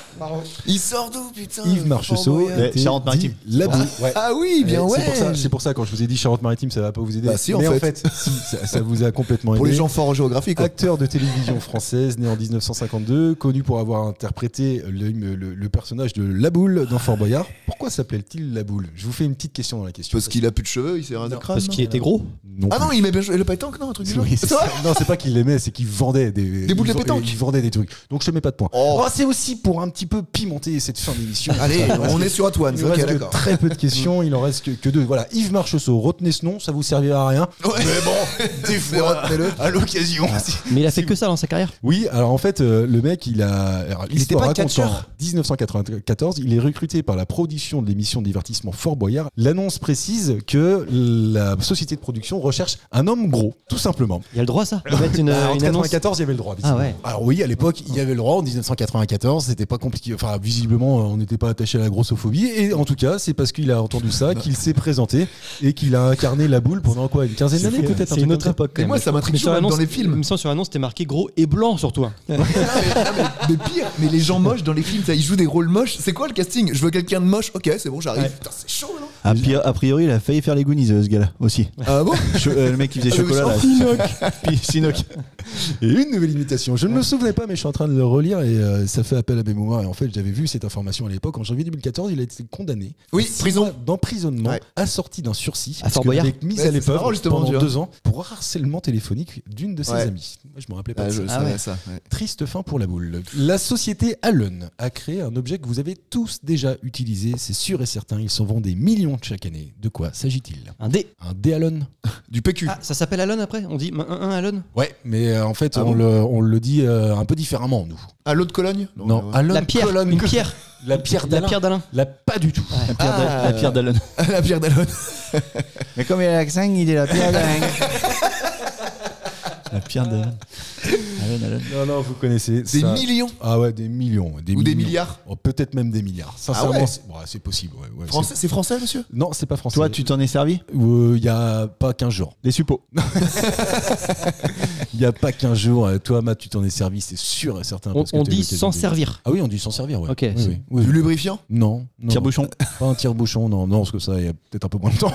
Il sort d'où, putain? Yves Marcheseau. Fort Boyard. était Charente-Maritime. dit La boule. Ouais. Ah oui, bien ouais. C'est pour ça, quand je vous ai dit Charente-Maritime, ça va pas vous aider. Bah si, en Mais fait. si, ça vous a complètement Pour aidé. les gens forts en géographie, quoi. Acteur de télévision française, né en 1952, connu pour avoir interprété le personnage de La Boule dans Fort Boyard. Pourquoi s'appelait-il La Boule? Je vous fais une petite question dans la question. Parce qu'il a plus de cheveux, il s'est rasé le crâne. Parce non qu'il était gros. Non Ah plus. non, il met bien le pétanque, non, un truc du genre. Oui, c'est C'est vrai? ça. Non, c'est pas qu'il l'aimait, c'est qu'il vendait des Des boules de il- pétanque. Il vendait des trucs. Donc je te mets pas de points. Oh. Oh, c'est aussi pour un petit peu pimenter cette fin d'émission. Allez, on est sur Antoine. Il Ok, reste que d'accord. très peu de questions, il en reste que deux. Voilà, Yves Marcheseau, retenez ce nom, ça vous servira à rien. Ouais. Mais bon, des Mais fois, retenez-le. à l'occasion. Mais il a fait que ça dans sa carrière. Oui, alors en fait, le mec, alors, Il était l'histoire pas raconte catcheur. qu'en 1994, il est recruté par la production de l'émission de divertissement Fort Boyard. L'annonce précise que la société de production recherche un homme gros, tout simplement. Il a le droit, ça, de mettre une, En une annonce. 94, il y avait le droit. Ah ouais. Alors oui, à l'époque, il y avait le droit. En 1994, c'était pas compliqué. Enfin, visiblement, on n'était pas attaché à la grossophobie. Et en tout cas, c'est parce qu'il a entendu ça qu'il s'est présenté et qu'il a incarné La Boule pendant quoi, une quinzaine d'années peut-être. un C'est truc une comme autre ça. époque. quand Mais même. moi, ça m'intrigue Mais sur toujours, même l'annonce, dans les films. Il me semble sur l'annonce, c'était marqué gros et blanc surtout. Mais pire, mais les gens moches dans les films, ça, ils jouent des rôles moches. C'est quoi le casting? Je veux quelqu'un de moche. Ok, c'est bon, j'arrive. Ouais. Putain, c'est chaud, non? A priori, il a failli faire les Goonies, ce gars-là, aussi. Ah bon? Le mec qui faisait Ah, chocolat, là. mais Sinoc. Et une nouvelle imitation. Je ne me souvenais pas, mais je suis en train de le relire et ça fait appel à mes mémoires. Et en fait, j'avais vu cette information à l'époque. En janvier 2014, il a été condamné. Oui, à 6 prison. mois d'emprisonnement, Ouais. assorti d'un sursis. À Fort parce qu'il Boyard. avait mis Ouais, à c'est l'épreuve marrant, justement, tu pendant vois. 2 ans pour harcèlement téléphonique d'une de ses Ouais. amies. Moi, je me rappelais pas Ah, de je ça. savais ouais. ça. Ouais. Triste fin pour La Boule. La société Allen a créé un objet que vous avez tous déjà utilisé, c'est sûr et certain. Ils s'en vendent des millions chaque année. De quoi s'agit-il? Un dé. Un dé Allen? Du PQ. Ah, ça s'appelle Allen après? On dit un Allen? Ouais, mais en fait, Ah on, bon le dit un peu différemment, nous. À l'eau de Cologne? Non, ouais. Allen La pierre. Colonne. Une pierre. La pierre La d'Alain. pierre d'Alain. Là, pas du tout. Ah. La pierre d'Allen. La pierre d'Alone. Mais comme il a l'accent, il est la pierre d'Allen. La pierre d'Allen. Non, vous connaissez. Des millions. Ah ouais, des millions. Ou des millions. milliards. Oh, peut-être même des milliards. Sincèrement, Ah ouais. c'est possible. Ouais, Français, c'est français, monsieur? Non, c'est pas français. Toi, tu t'en es servi? Il y a pas 15 jours. Des suppôts. Il y a pas 15 jours. Toi, Matt, tu t'en es servi, c'est sûr et certain. parce que On t'as eu dit l'occasion s'en de- servir. Ah oui, on dit s'en servir, ouais. Ok. Oui. Du lubrifiant? Non. Tire-bouchon. Pas un tire-bouchon, non, parce que ça, il y a peut-être un peu moins de temps.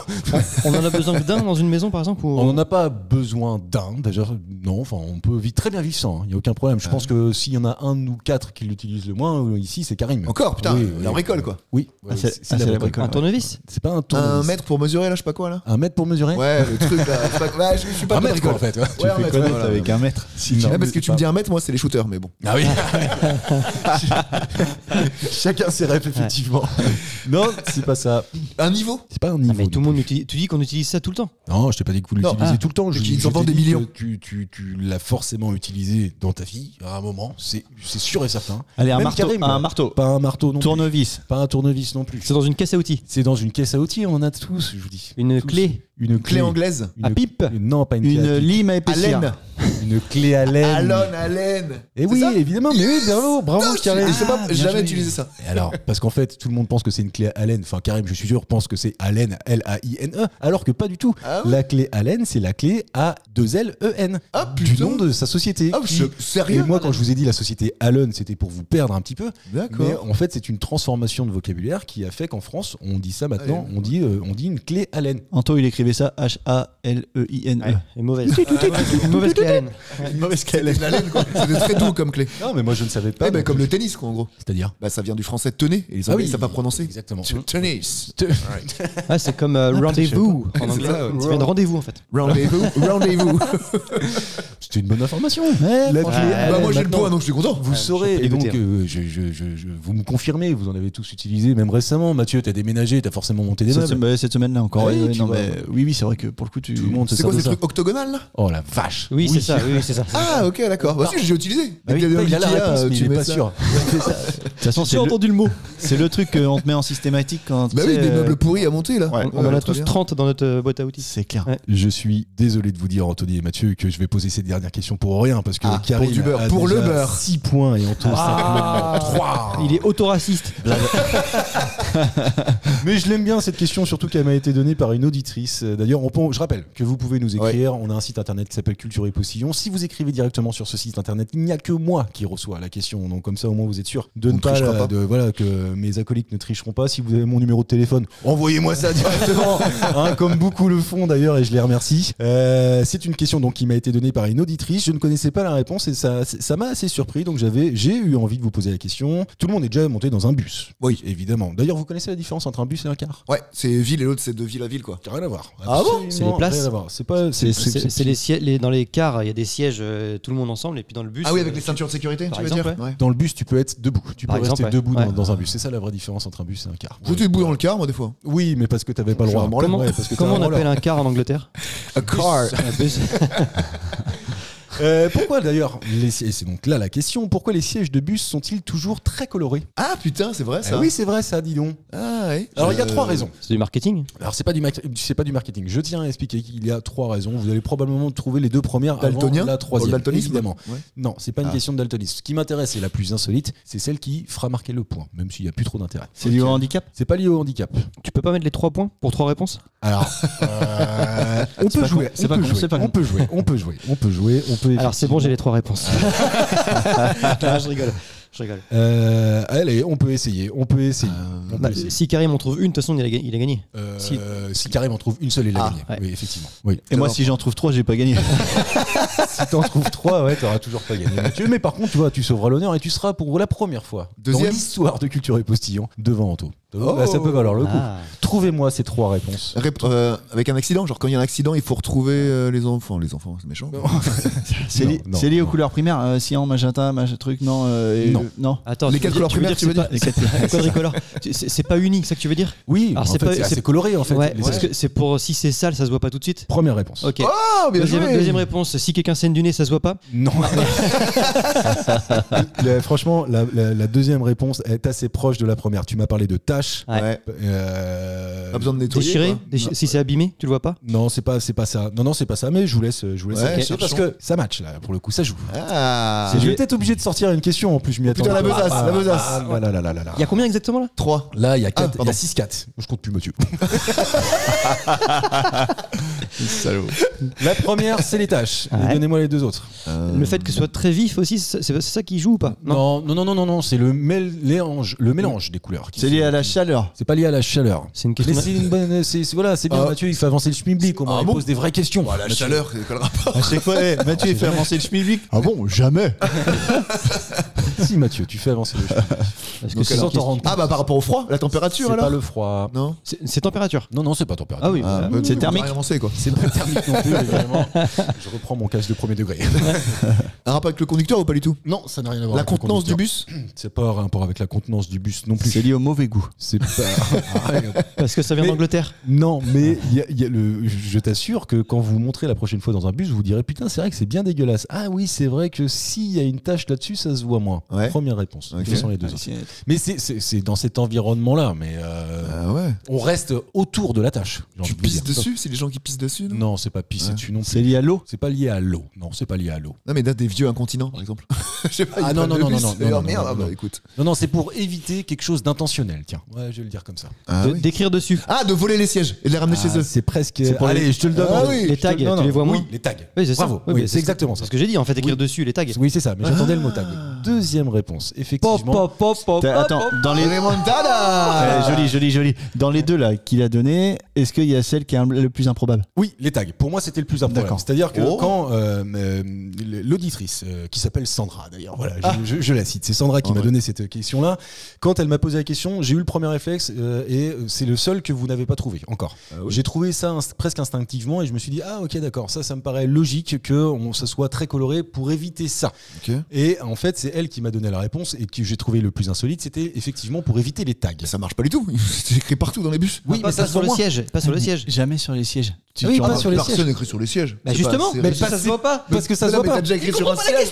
On en a besoin d'un dans une maison, par exemple ou... On n'en a pas besoin d'un, déjà, non, enfin, on peut très bien vivre sans, il n'y a aucun problème. Je pense que s'il y en a un ou quatre qui l'utilisent le moins, ici, c'est Karim. Encore, putain, Oui, la oui. bricole, quoi. Oui, c'est la bricole. Un tournevis? C'est pas un Un tournevis. mètre pour mesurer, là, je sais pas quoi, là. 1 mètre pour mesurer. Ouais, le truc, là. c'est pas- ouais, je suis pas Un de la mètre, quoi, bricole. en fait. Ouais. Ouais, un mètre, Connaître voilà. avec un mètre. Ouais, parce que tu me dis un mètre, moi, c'est les shooters, mais bon. Ah oui. Chacun ses rêves, effectivement. Non, c'est pas ça. Un niveau? C'est pas un niveau. Ah, mais tout le non monde plus. utilise. Tu dis qu'on utilise ça tout le temps. Non, je t'ai pas dit que vous Non. l'utilisez tout le temps. Mais Je qu'ils je en vendent t'ai des dit millions. que tu l'as forcément utilisé dans ta vie à un moment. C'est sûr et certain. Allez, un Même marteau. Karim, Un marteau. Pas un marteau non plus. Tournevis. Pas un tournevis non plus. C'est dans une caisse à outils. C'est dans une caisse à outils, on en a tous, je vous dis. Une Tous. clé. Une Clé anglaise. À pipe. Non, pas une clé à Une pipe. lime à épaissir. Allen. Une clé à laine. Allen. Et oui, évidemment, mais oui, bravo, Non, Karim. je sais pas, j'ai bien jamais joué. utilisé ça. Et alors, parce qu'en fait, tout le monde pense que c'est une clé à Allen. Enfin, Karim, je suis sûr, pense que c'est Allen, L-A-I-N-E, alors que pas du tout. Ah ouais. La clé Allen, c'est la clé A2L-E-N. Ah, Du putain. nom de sa société. Ah, sérieux? Et moi, quand je vous ai dit la société Allen, c'était pour vous perdre un petit peu. Mais D'accord. en fait, c'est une transformation de vocabulaire qui a fait qu'en France, on dit ça maintenant, on dit une clé Allen. Anto, il écrivait ça H-A-L-E-I-N-E. Ouais, et mauvaise. Une mauvaise clé Allen. Une mauvaise C'était de la laine, quoi. C'était très doux comme clé. Non, mais moi, je ne savais pas. Eh ben, donc, comme le tennis, quoi, en gros. C'est-à-dire Bah, ça vient du français tenez, et les Anglais, ils savent pas prononcer. Exactement. Tennis. Ah, c'est comme rendez-vous en anglais. ça, ouais. Ça vient de rendez-vous en fait. Rendez-vous. Rendez-vous. C'était une bonne information. La franchement. clé Bah, Allen. moi, j'ai le maintenant, point, donc je suis content. Vous saurez, je peux et donc écouter. vous me confirmez, vous en avez tous utilisé, même récemment. Mathieu, t'as déménagé, t'as forcément monté des meubles. Cette semaine-là encore. Oui, ouais, tu non, vois. mais, oui, c'est vrai que pour le coup, tu. Tout le monde se C'est quoi sert ces de ça. trucs octogonales, là? Oh la vache. Oui, c'est ça. Oui, c'est ça. Ah, ok, d'accord. Bah, si, j'ai utilisé. Ah oui, Dès qu'il y avait il a la Ikea, réponse, mais tu il est mets pas ça. sûr. De toute façon, J'ai entendu le mot. c'est le truc qu'on te met en systématique quand. Bah tu oui, sais, des meubles pourris à monter, là. Ouais. On en a très tous bien. 30 dans notre boîte à outils. C'est clair. Ouais. Je suis désolé de vous dire, Anthony et Mathieu, que je vais poser cette dernière question pour rien, parce que Ah, Karim pour du beurre. a Pour le déjà beurre. 6 points et Anto Ah. simplement 3. Il est autoraciste. Mais je l'aime bien cette question, surtout qu'elle m'a été donnée par une auditrice. D'ailleurs, je rappelle que vous pouvez nous écrire. On a un site internet qui s'appelle Culture et Postillon. Si vous écrivez directement sur ce site internet, il n'y a que moi qui reçois la question. Donc comme ça, au moins, vous êtes sûr de On ne pas, trichera pas. voilà, que mes acolytes ne tricheront pas. Si vous avez mon numéro de téléphone, envoyez-moi ça directement, hein, comme beaucoup le font d'ailleurs, et je les remercie. C'est une question donc qui m'a été donnée par une auditrice. Je ne connaissais pas la réponse et ça m'a assez surpris. Donc j'ai eu envie de vous poser la question. Tout le monde est déjà monté dans un bus. Oui. Évidemment. D'ailleurs, vous connaissez la différence entre un bus et un car? Ouais, c'est ville et l'autre, c'est de ville à ville, quoi. Rien à voir. Ah bon? Absolument C'est les places. rien à voir. C'est pas. C'est les sièges. Dans les cars, il y a des sièges, tout le monde ensemble, et puis dans le bus. Ah oui, avec les ceintures de sécurité, par tu veux exemple, dire? Ouais. Dans le bus, tu peux être debout. Tu peux Par rester exemple, debout ouais. dans un bus. C'est ça la vraie différence entre un bus et un car. J'étais debout dans le car, moi, des fois. Oui, mais parce que t'avais pas le Je suis droit. un branleur. Comment, Ouais, parce que comment t'es on un appelle branleur. un car en Angleterre? A car. Un bus. Pourquoi d'ailleurs c'est donc là la question. Pourquoi les sièges de bus sont-ils toujours très colorés? Ah putain, c'est vrai ça. Oui, c'est vrai ça, dis donc. Ah ouais. Alors il y a 3 raisons. C'est du marketing. Alors c'est pas du marketing. Je tiens à expliquer qu'il y a 3 raisons. Vous allez probablement trouver les 2 premières Daltonien avant la 3e. Daltonisme Évidemment. Ouais. Non, c'est pas une question de daltonisme. Ce qui m'intéresse, c'est la plus insolite, c'est celle qui fera marquer le point, même s'il y a plus trop d'intérêt. C'est lié au handicap. C'est pas lié au handicap. Tu peux pas mettre les 3 points pour 3 réponses? Alors, on peut pas jouer. con, c'est pas con, c'est pas con. On peut jouer. Alors c'est bon, j'ai les 3 réponses. Je rigole. Allez, on peut essayer. On peut essayer. Bah, si Karim en trouve une, de toute façon, il a gagné. Si Karim en trouve une seule, il a gagné. ouais. Oui, effectivement. Oui. Et moi, si j'en trouve 3, j'ai pas gagné. Si t'en trouves 3, ouais, t'auras toujours pas gagné. Mathieu. Mais par contre, tu vois, tu sauveras l'honneur et tu seras pour la première fois dans Deuxième. l'histoire de Culture et Postillon devant Anto. Oh. Là, ça peut valoir le coup. Ah. Trouvez-moi ces 3 réponses. Avec un accident, genre quand il y a un accident, il faut retrouver les enfants. Les enfants, c'est méchant. C'est lié aux couleurs primaires. Cyan, magenta, truc, non. Non. Attends, Les 4 couleurs primaires, tu veux dire? Les 4 quadricolores. C'est pas uni, c'est ça que tu veux dire? Oui, Alors, en c'est fait, pas- c'est c'est- assez coloré en fait. Ouais, Les parce sièges. que c'est pour si c'est sale, ça se voit pas tout de suite. Première réponse. Ok. Oh, bien joué. Deuxième réponse, si quelqu'un saigne du nez, ça se voit pas. Non. Franchement, la deuxième réponse est assez proche de la première. Tu m'as parlé de table. taches. Ouais. Pas besoin de nettoyer. Déchiré quoi. Si c'est abîmé, tu le vois pas? Non, c'est pas ça. Non, c'est pas ça. Mais je vous laisse. Ouais, chercher parce cherchons. que ça match là. Pour le coup, ça joue. Ah. Je vais peut-être obligé de sortir une question. En plus, je m'y attendais. Putain, la pas. besace, la besace. Là. Il y a combien exactement là? 3. Là, il y a pardon. 6-4. Je compte plus, Mathieu. Salaud. La première, c'est les tâches. Ouais. Et donnez-moi les deux autres. Le fait que ce soit très vif aussi, c'est ça qui joue ou pas? Non. C'est le mélange des couleurs. C'est lié à la chaleur. C'est pas lié à la chaleur. C'est une Mais question. c'est une bonne. Voilà, c'est bien. Ah. Mathieu, il fait avancer le schmilblick. Il pose des vraies questions. La Mathieu. chaleur, c'est quoi le rapport? À chaque fois, Mathieu, il fait avancer le schmilblick. Ah bon, jamais. Si, Mathieu, tu fais avancer le schmilblick. Parce que Donc, c'est sans une t'en rendre Ah bah par rapport au froid, la température C'est alors pas le froid. Non. c'est température. Non, c'est pas température. Ah oui. c'est thermique. Rien avancé quoi. C'est pas thermique non plus, évidemment. Je reprends mon casque de premier degré. Un rapport avec le conducteur ou pas du tout? Non, ça n'a rien à voir La avec le contenance du conducteur. bus? C'est pas un rapport avec la contenance du bus non plus. C'est lié au mauvais goût. C'est pas. Parce que ça vient Mais- d'Angleterre. Non, mais je t'assure que quand vous montrez la prochaine fois dans un bus, vous direz putain, c'est vrai que c'est bien dégueulasse. Ah oui, c'est vrai que s'il y a une tache là-dessus, ça se voit moins. Ouais. Première réponse. Ok. Quels sont les deux autres Mais c'est dans cet environnement-là, mais Ah ouais. on reste autour de la tâche. j'ai envie Tu de vous pisses dire. dessus? C'est les gens qui pissent dessus? Non, Non, c'est pas pisser Ouais. dessus non plus. C'est lié à l'eau. C'est pas lié à l'eau. Non, c'est pas lié à l'eau. Non mais des vieux incontinents par exemple. Je sais pas. Ah ils non, prennent non, le non, bus, non, et non, oh, non, merde, non, bah non. écoute. Non, c'est pour éviter quelque chose d'intentionnel. Tiens, ouais, je vais le dire comme ça. Ah oui. D'écrire dessus. Ah, de voler les sièges et de les ramener chez eux. C'est presque. pour Allez, je te le donne. Ah oui. Les tags, tu les vois moins? Oui, les tags. Oui, c'est ça. Bravo. Oui, Oui, mais c'est exactement ça. C'est ce que j'ai dit en fait, écrire Oui. dessus les tags. Oui, c'est ça, mais j'attendais le mot tag. Deuxième réponse, effectivement. Attends, dans les. Remontada. Joli. Dans les deux là qu'il a donné, est-ce qu'il y a celle qui est le plus improbable? Oui, les tags. Pour moi, c'était le plus improbable. D'accord. C'est-à-dire que Oh. quand l'auditrice, qui s'appelle Sandra d'ailleurs, voilà, je la cite, c'est Sandra qui m'a donné cette question-là. Quand elle m'a posé la question, j'ai eu le premier réflexe et c'est le seul que vous n'avez pas trouvé encore. oui. J'ai trouvé ça presque instinctivement et je me suis dit ah ok d'accord, ça me paraît logique que ça soit très coloré pour éviter ça. Ok. Et en fait, c'est elle qui m'a donné la réponse et que j'ai trouvé le plus insolite, c'était effectivement pour éviter les tags. Mais ça marche pas du tout. C'est écrit partout dans les bus. Oui, Pas mais ça sur se le voit moins. siège. Pas sur le siège. Jamais sur les sièges. Oui, pas sur les Personne sièges. n'écrit sur les sièges. Bah C'est justement, pas- mais c'est- ça se voit pas. Parce que ça se Non, voit mais pas. t'as déjà écrit sur un siège.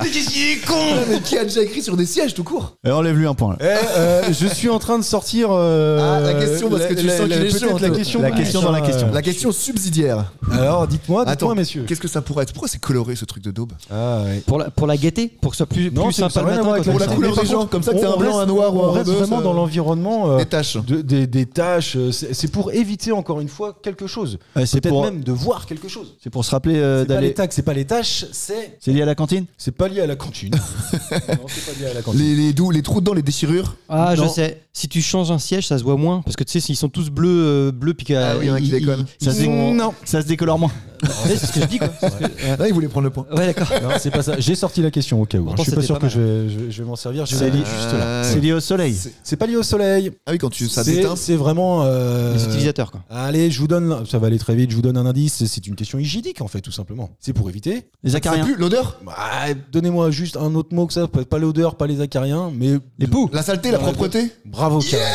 Mais qu'est-ce qu'il est con? Mais qui a déjà écrit sur des sièges tout court? Et enlève-lui un point là. Je suis en train de sortir. La question, parce que tu sens qu'il est chaud, peut-être la toi. question. La question dans la question. La question subsidiaire. Alors, dites-moi, Attends, messieurs. qu'est-ce que ça pourrait être? Pourquoi c'est coloré ce truc de daube? Ah ouais. Pour la gaieté, pour que ce soit plus Non, plus ça sympa n'a le rien à matin. voir avec quand Pour on la sort. couleur Mais par des gens, contre, comme ça que c'est un on blanc, reste- un noir ou on un reste rebeu, vraiment ça- dans l'environnement Des taches. des tâches. C'est pour éviter encore une fois quelque chose. Ouais, c'est Peut-être pour- même de voir quelque chose. C'est pour se rappeler C'est pas les d'aller. tags, c'est pas les tâches, c'est C'est lié à la cantine? pas lié à la cantine. Non, c'est pas lié à la cantine. Les trous dedans, les déchirures. Ah, je Non. sais. Si tu changes un siège, ça se voit moins. Parce que tu sais, s'ils sont tous bleus, puis que. Ah oui, il y en a qui déconnent. Ça se Non. Ça se décolore moins. Ouais, c'est ce que je dis quoi. C'est ce que- ouais. Là, il voulait prendre le point. Ouais, d'accord. Non, c'est pas ça. J'ai sorti la question au cas où. Pourtant, Je suis pas c'était sûr pas que je vais m'en servir. Je C'est l'ai lié- juste là. C'est lié au soleil. C'est pas lié au soleil. Ah oui, quand ça C'est déteint. c'est vraiment. Les utilisateurs quoi. Allez, je vous donne. Ça va aller très vite. Je vous donne un indice. C'est une question hygiénique en fait, tout simplement. C'est pour éviter. Les Ça acariens. pue l'odeur. Bah, donnez-moi juste un autre mot que ça. Pas l'odeur, pas les acariens, mais Les poux. La saleté, la propreté. Bravo, Karel.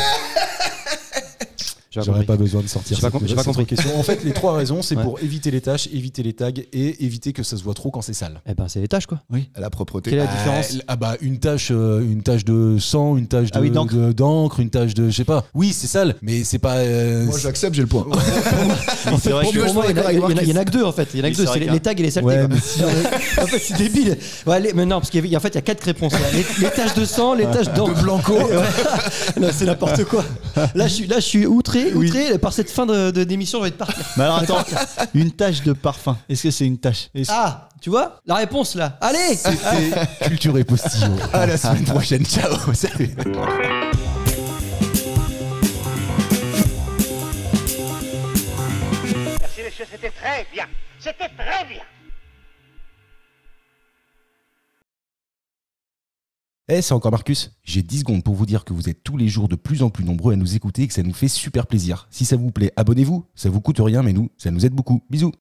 J'ai J'aurais compris. pas besoin de sortir. J'ai pas cette compris. question. En fait, les trois raisons, c'est Ouais. pour éviter les tâches, éviter les tags et éviter que ça se voit trop quand c'est sale. Eh ben, c'est les tâches quoi. La propreté. Quelle est la différence? Bah une tache de sang, une tache Ah oui, d'encre. d'encre, une tache de je sais pas. Oui, c'est sale, mais c'est pas. Moi, j'accepte, j'ai le point. C'est vrai Pour que. moi, il y en a- d'accord avec il y en a que deux en fait. Il y en a Oui, que deux, c'est c'est vrai les tags et les saletés. Ouais, quoi. mais si En fait, c'est débile. Ouais, mais non, parce qu'en fait, il y a 4 réponses. Les taches de sang, les taches d'encre. De blanco. Non, c'est n'importe quoi. Là, je suis outré par cette fin d'émission. Je vais te partir. Mais alors attends, une tache de parfum. Est-ce que c'est une tache? Ah, tu vois la réponse là. Allez. C'était Culture et Postillon. À la semaine prochaine. Ciao. Salut. Merci messieurs, c'était très bien. C'était très bien. C'est encore Marcus. J'ai 10 secondes pour vous dire que vous êtes tous les jours de plus en plus nombreux à nous écouter et que ça nous fait super plaisir. Si ça vous plaît, abonnez-vous. Ça vous coûte rien, mais nous, ça nous aide beaucoup. Bisous.